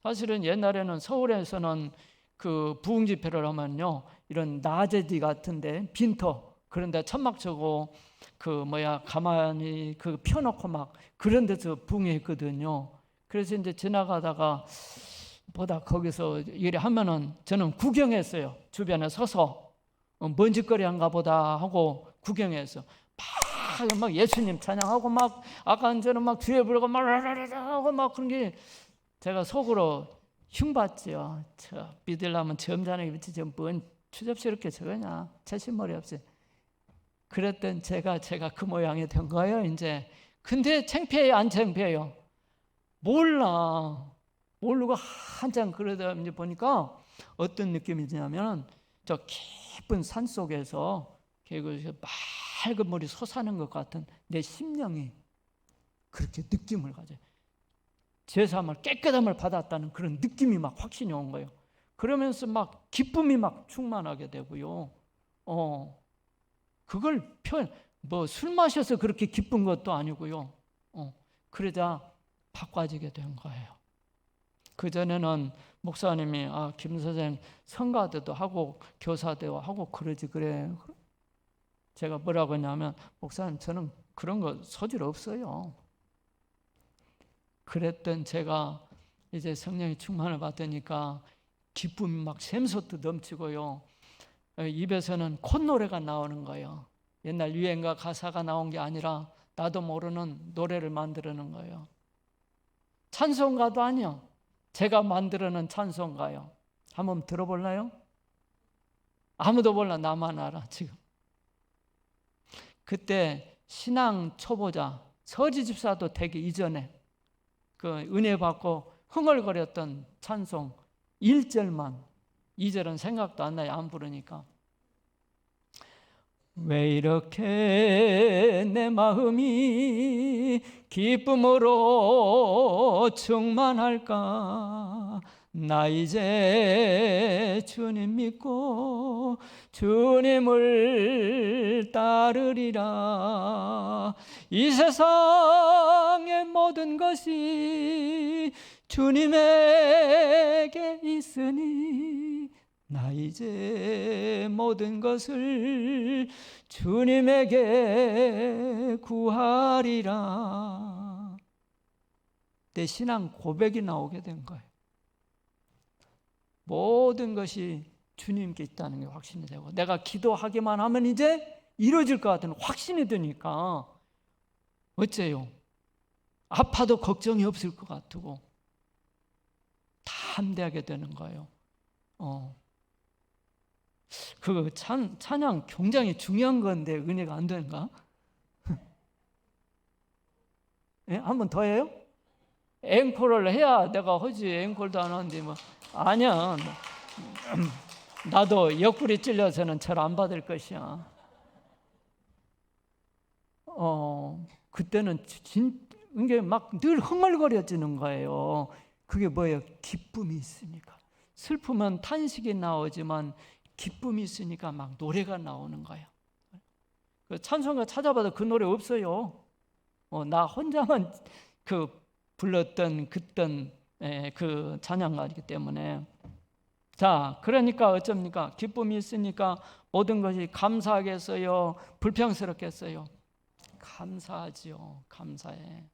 사실은 옛날에는 서울에서는 그 부흥 집회를 하면요, 이런 나제지 같은데 빈터 그런데 천막 쳐고 가만히 그 펴놓고 막 그런 데서 부흥했거든요. 그래서 이제 지나가다가 보다 거기서 이래 하면은 저는 구경했어요. 주변에 서서 뭔 짓거리 한가 보다 하고 구경했어. 막 예수님 찬양하고 막 아까 저는 막 뒤에 불고 막 하고 막 그런 게 제가 속으로 흉봤지요. 믿으려면 점잖게 믿지 뭔 추접스럽게 저거냐, 채신머리 없이. 그랬던 제가 그 모양이 된 거예요 이제. 근데 창피해요 안 창피해요? 모르고 한참 그러다 이제 보니까 어떤 느낌이 드냐면 저 깊은 산 속에서 맑은 물이 솟아나는 것 같은 내 심령이 그렇게 느낌을 가져요. 제사함을 깨끗함을 받았다는 그런 느낌이 막 확신이 온 거예요. 그러면서 막 기쁨이 막 충만하게 되고요. 그걸 술 마셔서 그렇게 기쁜 것도 아니고요. 그러자 바꿔지게 된 거예요. 그전에는 목사님이 김 선생 성가대도 하고 교사대도 하고 그러지 그래. 제가 뭐라고 했냐면 목사님 저는 그런 거 소질 없어요. 그랬던 제가 이제 성령의 충만을 받으니까 기쁨이 막 샘솟듯 넘치고요. 입에서는 콧노래가 나오는 거예요. 옛날 유행가 가사가 나온 게 아니라 나도 모르는 노래를 만들어낸 거예요. 찬송가도 아니요. 제가 만들어낸 찬송가요. 한번 들어볼래요? 아무도 몰라. 나만 알아 지금. 그때 신앙 초보자 서지 집사도 되기 이전에 그 은혜 받고 흥얼거렸던 찬송 1절만 2절은 생각도 안 나요. 안 부르니까. 왜 이렇게 내 마음이 기쁨으로 충만할까? 나 이제 주님 믿고 주님을 따르리라. 이 세상의 모든 것이 주님에게 있으니 나 이제 모든 것을 주님에게 구하리라. 내 신앙 고백이 나오게 된 거예요. 모든 것이 주님께 있다는 게 확신이 되고 내가 기도하기만 하면 이제 이루어질 것 같은 확신이 드니까 어째요? 아파도 걱정이 없을 것 같고 담대하게 되는 거예요. 그 찬양 굉장히 중요한 건데 은혜가 안 되는가? 예? 한 번 더 해요? 앵콜을 해야 내가 하지. 앵콜도 안 하는데 뭐 아니야. 나도 옆구리 찔려서는 잘 안 받을 것이야. 그때는 이게 막 늘 흥얼거려지는 거예요. 그게 뭐예요? 기쁨이 있으니까. 슬프면 탄식이 나오지만 기쁨이 있으니까 막 노래가 나오는 거예요. 찬송가 찾아봐도 그 노래 없어요. 나 혼자만 불렀던 그 찬양가이기 때문에. 자, 그러니까 어쩝니까? 기쁨이 있으니까 모든 것이 감사하겠어요? 불평스럽겠어요? 감사하지요. 감사해.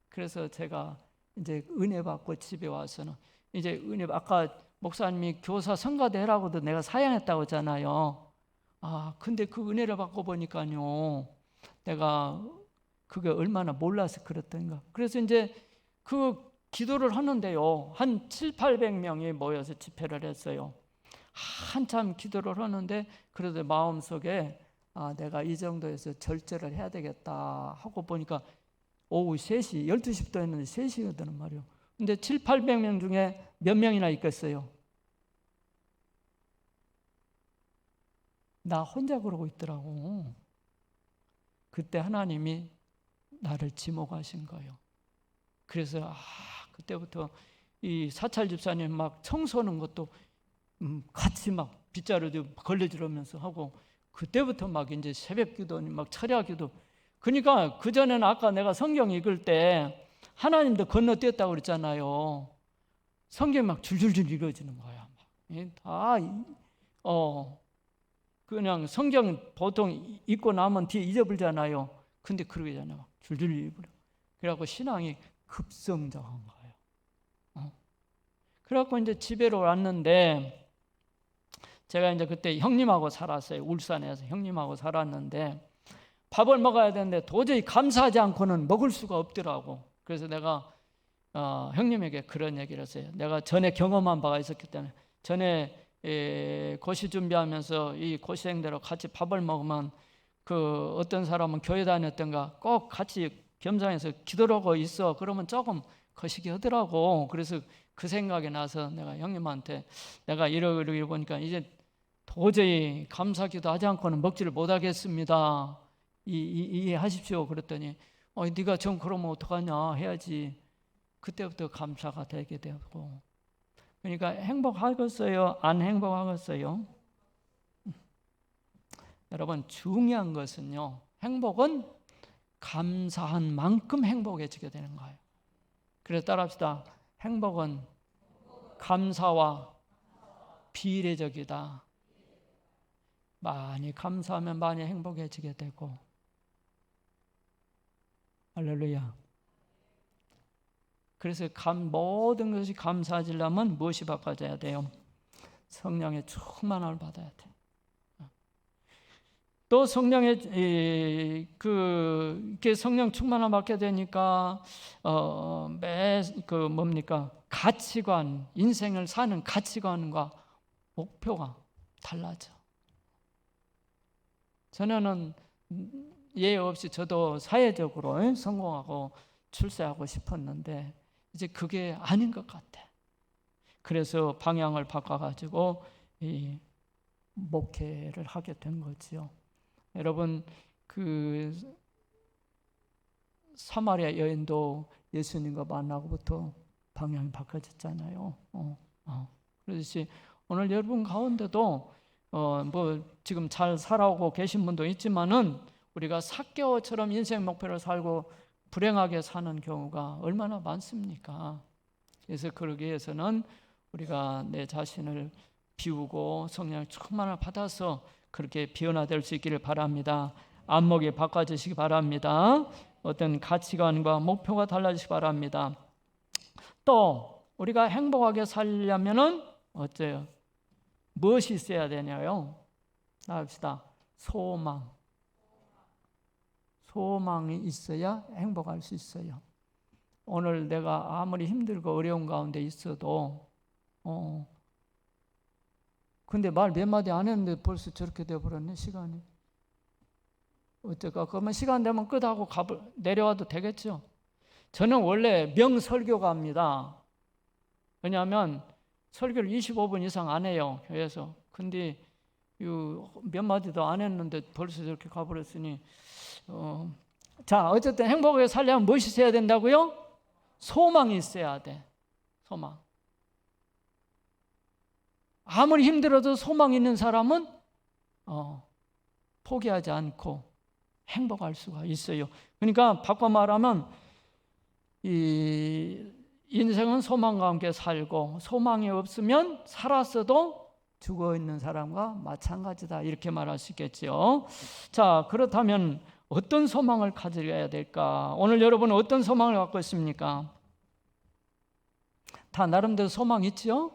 그래서 제가 이제 은혜 받고 집에 와서는 이제 아까 목사님이 교사 성가대 해라고도 내가 사양했다고 했잖아요. 근데 그 은혜를 받고 보니까요, 내가 그게 얼마나 몰라서 그랬던가. 그래서 이제 그 기도를 하는데요, 한 700~800명이 모여서 집회를 했어요. 한참 기도를 하는데 그래도 마음속에 내가 이 정도에서 절제를 해야 되겠다 하고 보니까 오후 3시, 12시부터 했는데 3시거든 말이에요. 근데 700~800명 중에 몇 명이나 있겠어요? 나 혼자 그러고 있더라고. 그때 하나님이 나를 지목하신 거예요. 그래서 그때부터 이 사찰 집사님 막 청소하는 것도 같이 막 빗자루도 걸려주면서 하고, 그때부터 막 이제 새벽 기도, 막 철야 기도. 그러니까 그전에는 아까 내가 성경 읽을 때 하나님도 건너뛰었다고 그랬잖아요. 성경이 막 줄줄줄 읽어지는 거야. 다 그냥 성경 보통 읽고 나면 뒤에 잊어버리잖아요. 근데 그러잖아요. 막 줄줄 읽어버려. 그래갖고 신앙이 급성장한 거예요. 그래갖고 이제 집에로 왔는데, 제가 이제 그때 형님하고 살았어요. 울산에서 형님하고 살았는데, 밥을 먹어야 되는데 도저히 감사하지 않고는 먹을 수가 없더라고. 그래서 내가 형님에게 그런 얘기를 했어요. 내가 전에 경험한 바가 있었기 때문에, 전에 고시 준비하면서 이 고시생들하고 같이 밥을 먹으면 그 어떤 사람은 교회 다녔던가 꼭 같이 겸상해서 기도를 하고 있어. 그러면 조금 거시기 하더라고. 그래서 그 생각이 나서 내가 형님한테, 내가 이러고 보니까 이제 도저히 감사기도 하지 않고는 먹지를 못하겠습니다. 이해하십시오. 그랬더니 네가 좀 그러면 어떡하냐 해야지. 그때부터 감사가 되게 되고. 그러니까 행복하겠어요? 안 행복하겠어요? 여러분, 중요한 것은요, 행복은 감사한 만큼 행복해지게 되는 거예요. 그래서 따라합시다. 행복은 감사와 비례적이다. 많이 감사하면 많이 행복해지게 되고. 할렐루야. 그래서 모든 것이 감사하려면 무엇이 바꿔져야 돼요? 성령의 충만함을 받아야 돼. 또 성령의 그게 성령 충만함을 받게 되니까 뭡니까? 가치관, 인생을 사는 가치관과 목표가 달라져. 전에는 예외 없이 저도 사회적으로 성공하고 출세하고 싶었는데 이제 그게 아닌 것 같아. 그래서 방향을 바꿔가지고 이 목회를 하게 된 거지요. 여러분, 그 사마리아 여인도 예수님과 만나고부터 방향이 바꿔졌잖아요. 그렇듯이 오늘 여러분 가운데도 뭐 지금 잘 살아오고 계신 분도 있지만은 우리가 삭개오처럼 인생 목표를 살고 불행하게 사는 경우가 얼마나 많습니까? 그래서 그러기 위해서는 우리가 내 자신을 비우고 성령의 충만을 받아서 그렇게 변화될 수 있기를 바랍니다. 안목이 바꿔지시기 바랍니다. 어떤 가치관과 목표가 달라지시기 바랍니다. 또 우리가 행복하게 살려면은 어째요? 무엇이 있어야 되냐요? 나갑시다. 소망이 있어야 행복할 수 있어요. 오늘 내가 아무리 힘들고 어려운 가운데 있어도 근데 말 몇 마디 안 했는데 벌써 저렇게 돼버렸네, 시간이. 어떨까? 그러면 시간 되면 끝하고 내려와도 되겠죠? 저는 원래 명설교가입니다. 왜냐하면 설교를 25분 이상 안 해요, 교회에서. 근데 몇 마디도 안 했는데 벌써 저렇게 가버렸으니 자, 어쨌든 행복하게 살려면 무엇이 있어야 된다고요? 소망이 있어야 돼. 소망. 아무리 힘들어도 소망 있는 사람은 포기하지 않고 행복할 수가 있어요. 그러니까 바꿔 말하면 이 인생은 소망과 함께 살고 소망이 없으면 살았어도 죽어있는 사람과 마찬가지다, 이렇게 말할 수 있겠죠. 자, 그렇다면 어떤 소망을 가져야 될까? 오늘 여러분은 어떤 소망을 갖고 있습니까? 다 나름대로 소망 있죠?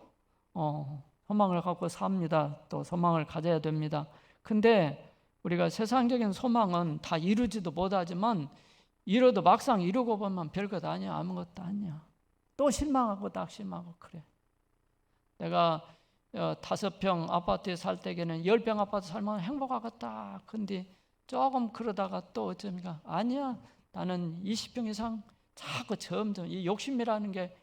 소망을 갖고 삽니다. 또 소망을 가져야 됩니다. 근데 우리가 세상적인 소망은 다 이루지도 못하지만 이뤄도 막상 이루고 보면 별것 아니야. 아무것도 아니야. 또 실망하고 딱 실망하고 그래. 내가 5평 아파트에 살 때에는 10평 아파트 살면 행복하겠다. 근데 조금 그러다가 또 어쩌니까 아니야. 나는 20평 이상 자꾸 점점 이 욕심이라는 게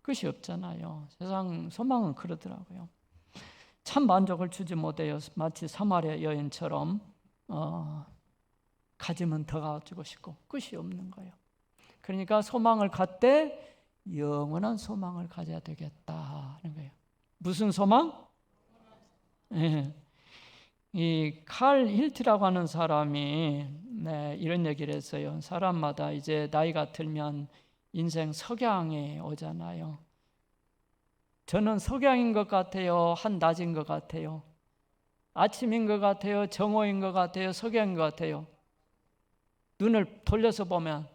끝이 없잖아요. 세상 소망은 그러더라고요. 참 만족을 주지 못해요. 마치 사마리아 여인처럼 가지면 더 가지고 싶고 끝이 없는 거예요. 그러니까 소망을 갖되 영원한 소망을 가져야 되겠다는 거예요. 무슨 소망? 예. 이 칼 힐트라고 하는 사람이 이런 얘기를 했어요. 사람마다 이제 나이가 들면 인생 석양이 오잖아요. 저는 석양인 것 같아요? 한낮인 것 같아요? 아침인 것 같아요? 정오인 것 같아요? 석양인 것 같아요? 눈을 돌려서 보면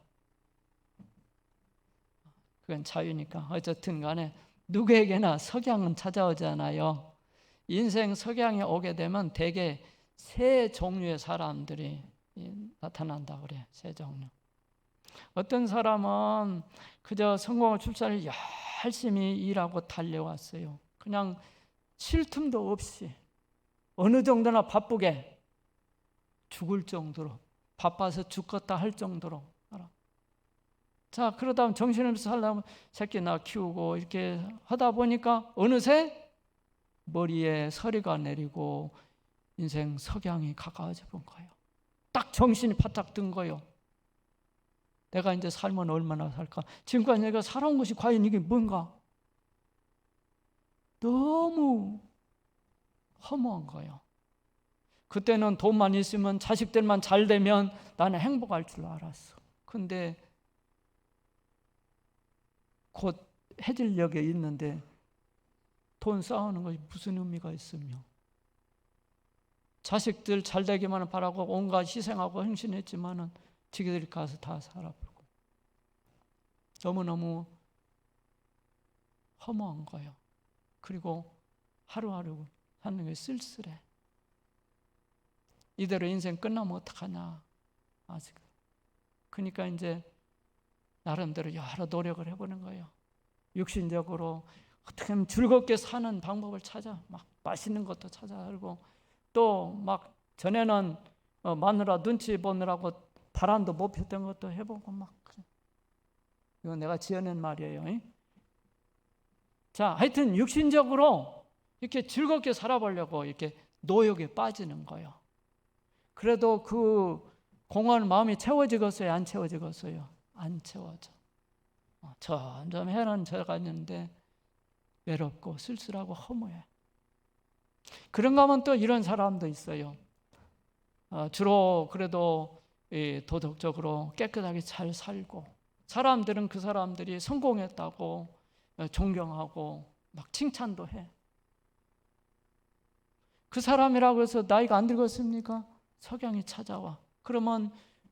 그건 자유니까 어쨌든 간에 누구에게나 석양은 찾아오잖아요. 인생 석양이 오게 되면 대개 세 종류의 사람들이 나타난다고 그래요. 세 종류. 어떤 사람은 그저 성공을 출세를 열심히 일하고 달려왔어요. 그냥 쉴 틈도 없이 어느 정도나 바쁘게 죽을 정도로 바빠서 죽겠다 할 정도로. 자, 그러다 보면 정신없이 살려면 새끼 나 키우고 이렇게 하다 보니까 어느새 머리에 서리가 내리고 인생 석양이 가까워져 본 거예요. 딱 정신이 바짝 든 거예요. 내가 이제 살면 얼마나 살까? 지금까지 내가 살아온 것이 과연 이게 뭔가? 너무 허무한 거예요. 그때는 돈만 있으면 자식들만 잘 되면 나는 행복할 줄 알았어. 근데 곧 해질녘에 있는데 돈 쌓아오는 것이 무슨 의미가 있으며 자식들 잘 되기만 바라고 온갖 희생하고 행신했지만은 지들이 가서 다 살아버리고 너무너무 허무한 거예요. 그리고 하루하루 사는 게 쓸쓸해. 이대로 인생 끝나면 어떡하냐 아직. 그러니까 이제 나름대로 여러 노력을 해보는 거예요. 육신적으로 어떻게 하면 즐겁게 사는 방법을 찾아 막 맛있는 것도 찾아알고 또 막 전에는 마누라 눈치 보느라고 바람도 못 폈던 것도 해보고 막 이건 내가 지어낸 말이에요. 자, 하여튼 육신적으로 이렇게 즐겁게 살아보려고 이렇게 노역에 빠지는 거예요. 그래도 그 공허한 마음이 채워지겠어요? 안 채워지겠어요? 안 채워져. 점점 해는 져가는데 외롭고 쓸쓸하고 허무해. 그런가 하면 또 이런 사람도 있어요. 주로 그래도 도덕적으로 깨끗하게 잘 살고 사람들은 그 사람들이 성공했다고 존경하고 막 칭찬도 해. 그 사람이라고 해서 나이가 안 들었습니까? 석양이 찾아와. 그러면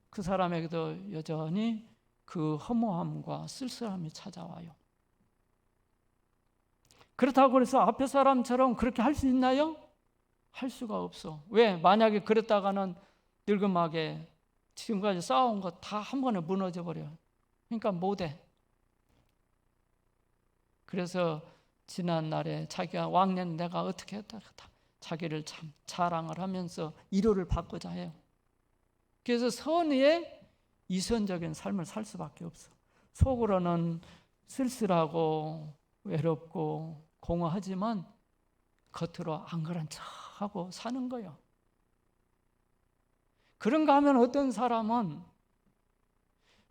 그 사람에게도 여전히 그 허무함과 쓸쓸함이 찾아와요. 그렇다고 해서 앞에 사람처럼 그렇게 할 수 있나요? 할 수가 없어. 왜? 만약에 그랬다가는 늙음하게 지금까지 쌓아온 거 다 한 번에 무너져 버려요. 그러니까 못해. 그래서 지난 날에 자기가 왕년 내가 어떻게 했다 자기를 참 자랑을 하면서 위로를 받고자 해요. 그래서 선의의 이선적인 삶을 살 수밖에 없어. 속으로는 쓸쓸하고 외롭고 공허하지만 겉으로 안 그런 척하고 사는 거예요. 그런가 하면 어떤 사람은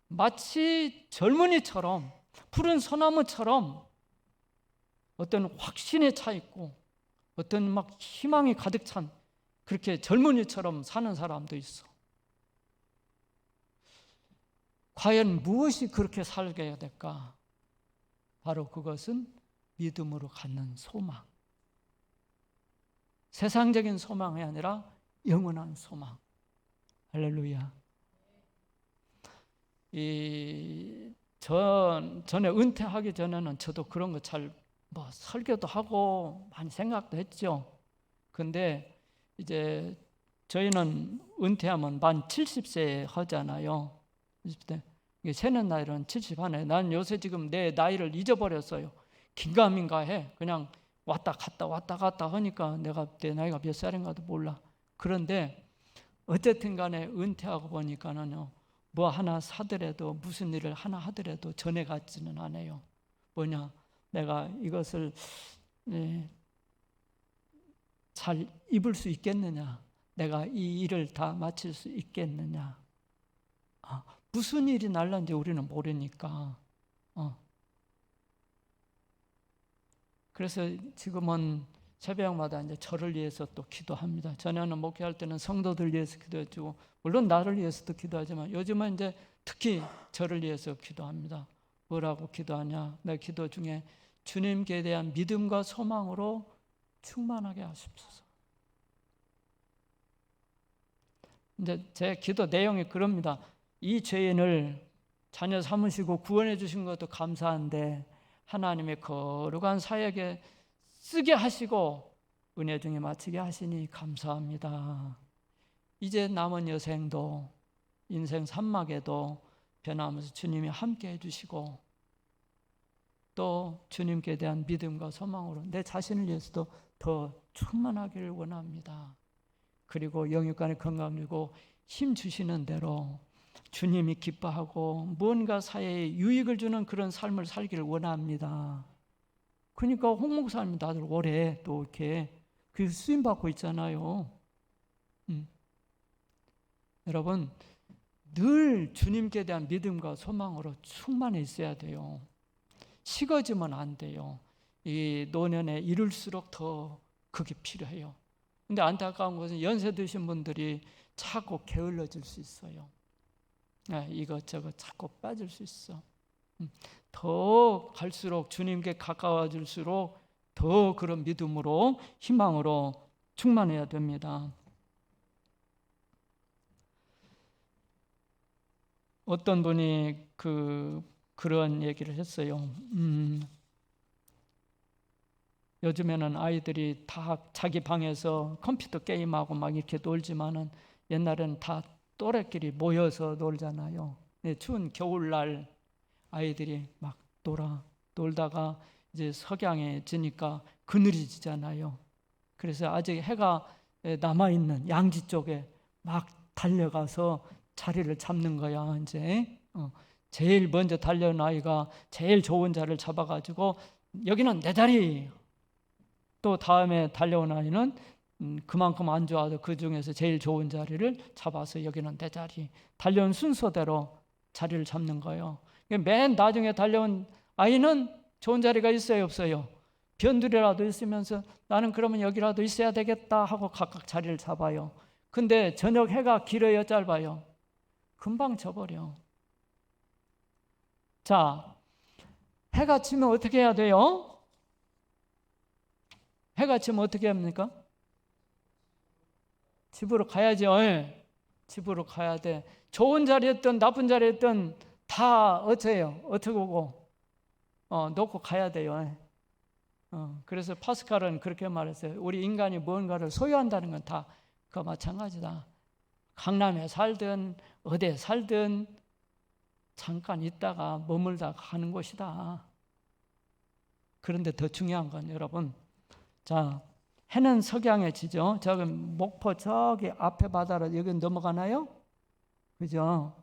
마치 젊은이처럼 푸른 소나무처럼 어떤 확신에 차 있고 어떤 막 희망이 가득 찬 그렇게 젊은이처럼 사는 사람도 있어. 과연 무엇이 그렇게 살게 해야 될까? 바로 그것은 믿음으로 갖는 소망. 세상적인 소망이 아니라 영원한 소망. 할렐루야. 전에 은퇴하기 전에는 저도 그런 거 잘 설교도 하고 많이 생각도 했죠. 근데 이제 저희는 은퇴하면 만 70세에 하잖아요. 20대. 이게 세는 나이로는 71에. 난 요새 지금 내 나이를 잊어버렸어요. 긴가민가 해. 그냥 왔다 갔다 하니까 내가 내 나이가 몇 살인가도 몰라. 그런데 어쨌든 간에 은퇴하고 보니까는요. 뭐 하나 사더라도 무슨 일을 하나 하더라도 전에 같지는 않아요. 뭐냐? 내가 이것을 잘 입을 수 있겠느냐? 내가 이 일을 다 마칠 수 있겠느냐? 무슨 일이 날란지 우리는 모르니까. 그래서 지금은 새벽마다 이제 저를 위해서 또 기도합니다. 전에는 목회할 때는 성도들 위해서 기도해주고, 물론 나를 위해서도 기도하지만 요즘은 이제 특히 저를 위해서 기도합니다. 뭐라고 기도하냐? 내 기도 중에 주님께 대한 믿음과 소망으로 충만하게 하십소서. 이제 제 기도 내용이 그럽니다. 이 죄인을 자녀 삼으시고 구원해 주신 것도 감사한데 하나님의 거룩한 사역에 쓰게 하시고 은혜 중에 마치게 하시니 감사합니다. 이제 남은 여생도 인생 산막에도 변함없이 주님이 함께 해주시고 또 주님께 대한 믿음과 소망으로 내 자신을 위해서도 더 충만하기를 원합니다. 그리고 영육간의 건강 주고 힘 주시는 대로 주님이 기뻐하고 무언가 사회에 유익을 주는 그런 삶을 살기를 원합니다. 그러니까 홍 목사님 다들 올해 또 이렇게 그 쓰임 받고 있잖아요. 여러분 늘 주님께 대한 믿음과 소망으로 충만해 있어야 돼요. 식어지면 안 돼요. 이 노년에 이룰수록 더 그게 필요해요. 근데 안타까운 것은 연세 드신 분들이 자꾸 게을러질 수 있어요. 이것저것 자꾸 빠질 수 있어. 더 갈수록 주님께 가까워질수록 더 그런 믿음으로 희망으로 충만해야 됩니다. 어떤 분이 그런 얘기를 했어요. 요즘에는 아이들이 다 자기 방에서 컴퓨터 게임하고 막 이렇게 놀지만은 옛날에는 다 또래끼리 모여서 놀잖아요. 추운 겨울날 아이들이 막 놀다가 이제 석양에 지니까 그늘이 지잖아요. 그래서 아직 해가 남아있는 양지 쪽에 막 달려가서 자리를 잡는 거야. 이제 제일 먼저 달려온 아이가 제일 좋은 자리를 잡아가지고 여기는 내 자리. 또 다음에 달려온 아이는 그만큼 안 좋아도 그 중에서 제일 좋은 자리를 잡아서 여기는 내 자리. 달려온 순서대로 자리를 잡는 거예요. 맨 나중에 달려온 아이는 좋은 자리가 있어요, 없어요? 변두리라도 있으면서 나는 그러면 여기라도 있어야 되겠다 하고 각각 자리를 잡아요. 근데 저녁 해가 길어요, 짧아요? 금방 져버려. 자, 해가 지면 어떻게 해야 돼요? 해가 지면 어떻게 합니까? 집으로 가야죠. 집으로 가야 돼. 좋은 자리였든 나쁜 자리였든 다 어째요? 어쩌고 놓고 가야 돼요. 그래서 파스칼은 그렇게 말했어요. 우리 인간이 무언가를 소유한다는 건 다 그거 마찬가지다. 강남에 살든 어디에 살든 잠깐 있다가 머물다 가는 곳이다. 그런데 더 중요한 건 여러분, 자, 해는 석양에 지죠. 저기 목포 저기 앞에 바다로 여기 넘어가나요? 그죠?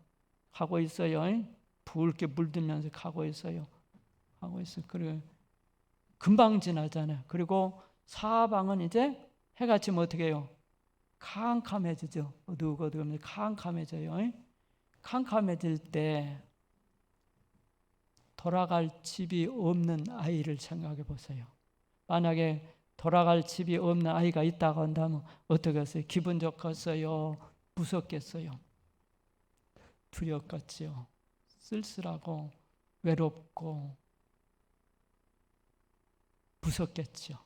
가고 있어요. 붉게 물들면서 가고 있어요. 그리고 금방 지나잖아요. 그리고 사방은 이제 해가 지면 어떻게 해요? 캄캄해지죠. 어두워지면서 캄캄해져요. 캄캄해질 때 돌아갈 집이 없는 아이를 생각해 보세요. 만약에 돌아갈 집이 없는 아이가 있다고 한다면 어떻겠어요? 기분 좋겠어요? 무섭겠어요? 두렵겠지요. 쓸쓸하고 외롭고 무섭겠죠.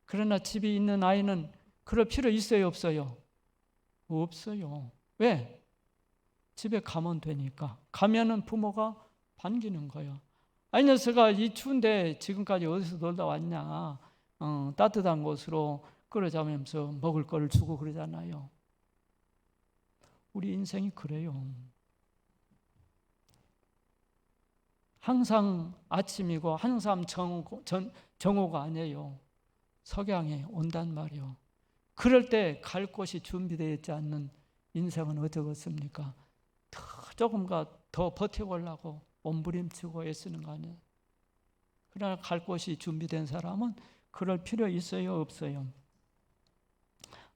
그러나 집이 있는 아이는 그럴 필요 있어요, 없어요? 없어요. 왜? 집에 가면 되니까. 가면은 부모가 반기는 거예요. 이 녀석아, 이 추운데 지금까지 어디서 놀다 왔냐? 따뜻한 곳으로 끌어잡으면서 먹을 거를 주고 그러잖아요. 우리 인생이 그래요. 항상 아침이고 항상 정오가 아니에요. 석양이 온단 말이에요. 그럴 때 갈 곳이 준비되어 있지 않는 인생은 어쩌겠습니까? 조금가 더 버텨보려고 몸부림치고 애쓰는 거 아니에요. 그러나 갈 곳이 준비된 사람은 그럴 필요 있어요, 없어요?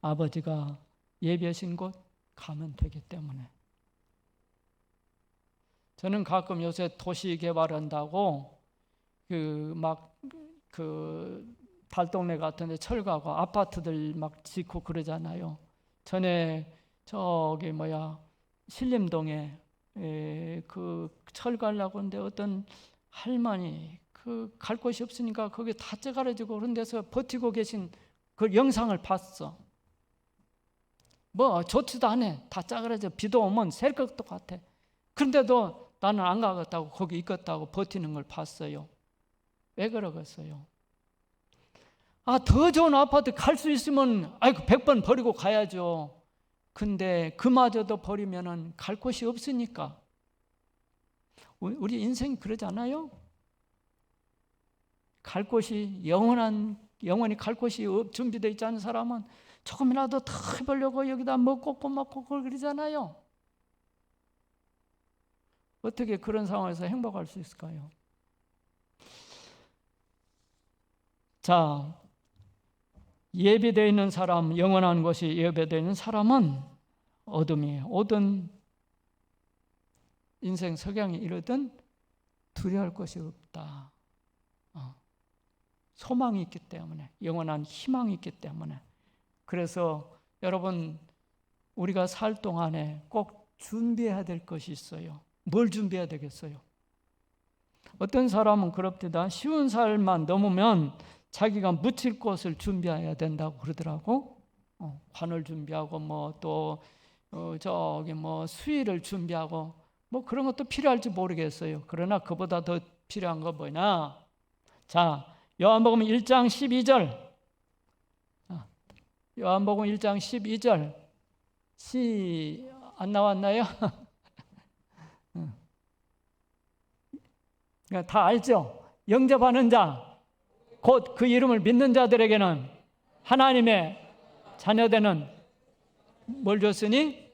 아버지가 예비하신 곳 가면 되기 때문에. 저는 가끔 요새 도시 개발한다고 달동네 같은 데 철거하고 아파트들 막 짓고 그러잖아요. 전에 신림동에 철거하려고 하는데 어떤 할머니 갈 곳이 없으니까 거기 다 째가려지고 그런 데서 버티고 계신 그 영상을 봤어. 뭐 좋지도 않아. 다 짜그라져. 비도 오면 셀 것도 같아. 그런데도 나는 안 가겠다고 거기 있겠다고 버티는 걸 봤어요. 왜 그러겠어요? 더 좋은 아파트 갈 수 있으면 100번 버리고 가야죠. 근데 그마저도 버리면은 갈 곳이 없으니까. 우리 인생이 그러지 않아요? 갈 곳이 영원히 갈 곳이 준비되어 있지 않은 사람은 조금이라도 더 해보려고 여기다 먹고 꼬먹고 그러잖아요. 어떻게 그런 상황에서 행복할 수 있을까요? 자, 예비되어 있는 사람, 영원한 것이 예비되어 있는 사람은 어둠이에요. 오든 인생 석양이 이르든 두려울 것이 없다. 소망이 있기 때문에, 영원한 희망이 있기 때문에. 그래서 여러분, 우리가 살 동안에 꼭 준비해야 될 것이 있어요. 뭘 준비해야 되겠어요? 어떤 사람은 그럽니다. 쉬운 살만 넘으면 자기가 묻힐 곳을 준비해야 된다고 그러더라고. 관을 준비하고 수의를 준비하고 그런 것도 필요할지 모르겠어요. 그러나 그보다 더 필요한 거 뭐냐? 자, 요한복음 1장 12절. 요한복음 1장 12절. 안 나왔나요? 다 알죠? 영접하는 자, 곧 그 이름을 믿는 자들에게는 하나님의 자녀되는 뭘 줬으니?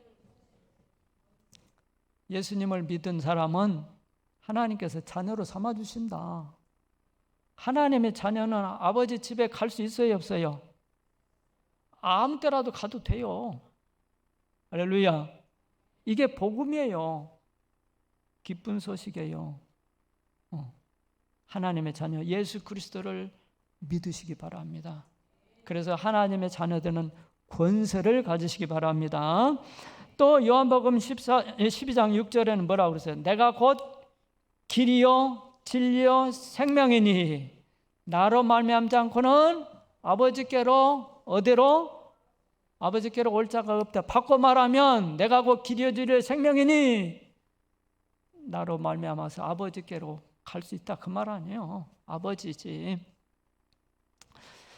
예수님을 믿은 사람은 하나님께서 자녀로 삼아주신다. 하나님의 자녀는 아버지 집에 갈 수 있어요, 없어요? 아무 때라도 가도 돼요. 할렐루야. 이게 복음이에요. 기쁜 소식이에요. 하나님의 자녀 예수 그리스도를 믿으시기 바랍니다. 그래서 하나님의 자녀들은 권세를 가지시기 바랍니다. 또 요한복음 12장 6절에는 뭐라고 그러세요? 내가 곧 길이요 진리요 생명이니 나로 말미암지 않고는 아버지께로 어디로? 아버지께로 올 자가 없다. 바꿔 말하면 내가 곧 길이요 진리요 생명이니 나로 말미암아서 아버지께로 갈 수 있다 그 말 아니에요. 아버지지.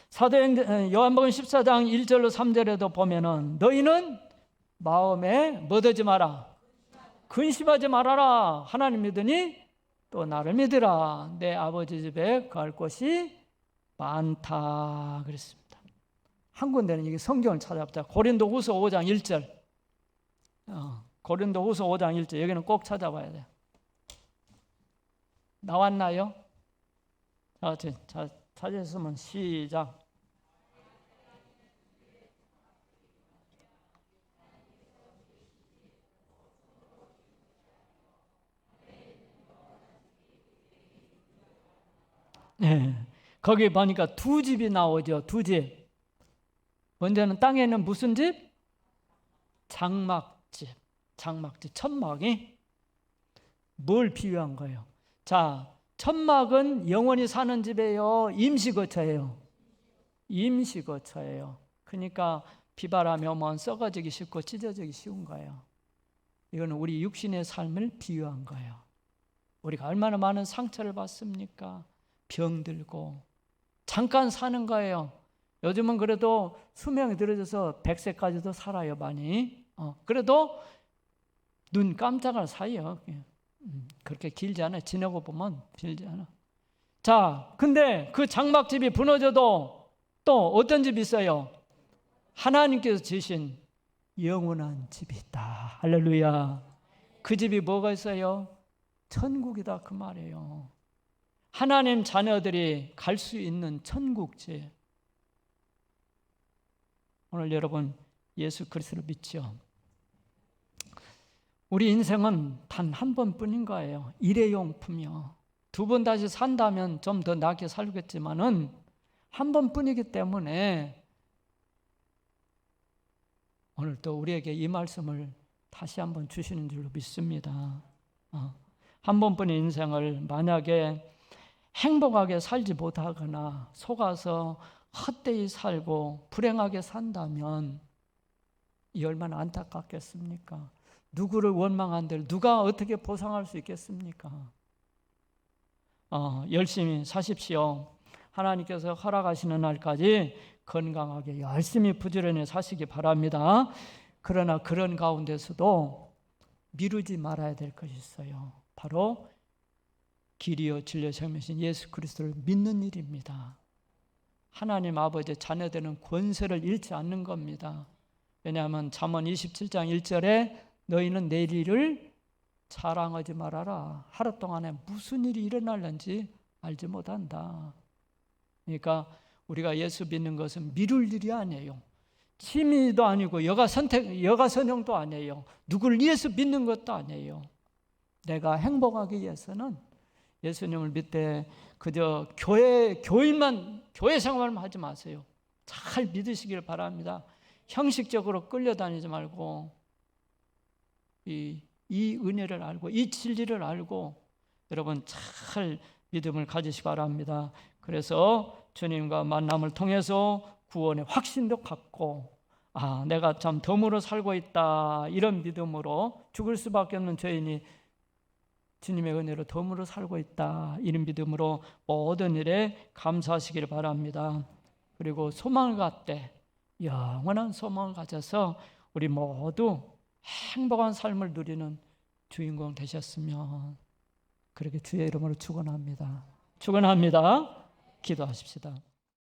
사도행전 요한복음 14장 1절로 3절에도 보면은 너희는 마음에 뭐되지 마라. 근심하지 말아라. 하나님 믿으니 또 나를 믿으라. 내 아버지 집에 갈 곳이 많다 그랬습니다. 한 군데는 이게 성경을 찾아보자. 고린도후서 5장 1절. 고린도후서 5장 1절. 여기는 꼭 찾아봐야 돼요. 나왔나요? 자, 찾으셨으면 시작. 네, 거기 보니까 두 집이 나오죠. 두 집. 먼저는 땅에 있는 무슨 집? 장막집. 장막집. 천막이 뭘 비유한 거예요? 자, 천막은 영원히 사는 집이에요? 임시거처예요? 임시거처예요. 그러니까 비바람이 오면 썩어지기 쉽고 찢어지기 쉬운 거예요. 이건 우리 육신의 삶을 비유한 거예요. 우리가 얼마나 많은 상처를 받습니까? 병들고 잠깐 사는 거예요. 요즘은 그래도 수명이 늘어져서 100세까지도 살아요, 많이. 그래도 눈 깜짝할 사이요. 그렇게 길지 않아요. 지나고 보면 길지 않아. 자, 근데 그 장막집이 무너져도 또 어떤 집이 있어요? 하나님께서 지으신 영원한 집이 있다. 할렐루야. 그 집이 뭐가 있어요? 천국이다 그 말이에요. 하나님 자녀들이 갈 수 있는 천국지. 오늘 여러분 예수 그리스도를 믿죠? 우리 인생은 단 한 번뿐인 거예요. 일회용품이요. 두 번 다시 산다면 좀 더 나게 살겠지만은 한 번뿐이기 때문에 오늘 또 우리에게 이 말씀을 다시 한번 주시는 줄로 믿습니다. 한 번뿐인 인생을 만약에 행복하게 살지 못하거나 속아서 헛되이 살고 불행하게 산다면 이 얼마나 안타깝겠습니까? 누구를 원망한 데를 누가 어떻게 보상할 수 있겠습니까? 열심히 사십시오. 하나님께서 허락하시는 날까지 건강하게 열심히 부지런히 사시기 바랍니다. 그러나 그런 가운데서도 미루지 말아야 될 것이 있어요. 바로 길이요 진리요 생명이신 예수 그리스도를 믿는 일입니다. 하나님 아버지의 자녀되는 권세를 잃지 않는 겁니다. 왜냐하면 잠언 27장 1절에 너희는 내일 일을 자랑하지 말아라. 하루 동안에 무슨 일이 일어날는지 알지 못한다. 그러니까 우리가 예수 믿는 것은 미룰 일이 아니에요. 취미도 아니고 여가선용도 아니에요. 누구를 위해서 믿는 것도 아니에요. 내가 행복하기 위해서는 예수님을 믿되 그저 교회 생활만 하지 마세요. 잘 믿으시길 바랍니다. 형식적으로 끌려다니지 말고 이 은혜를 알고 이 진리를 알고 여러분 잘 믿음을 가지시기 바랍니다. 그래서 주님과 만남을 통해서 구원의 확신도 갖고 내가 참 덤으로 살고 있다 이런 믿음으로 죽을 수밖에 없는 죄인이 주님의 은혜로 덤으로 살고 있다 이런 믿음으로 모든 일에 감사하시기를 바랍니다. 그리고 소망을 갖되 영원한 소망을 가져서 우리 모두 행복한 삶을 누리는 주인공 되셨으면 그렇게 주의 이름으로 축원합니다. 기도하십시다.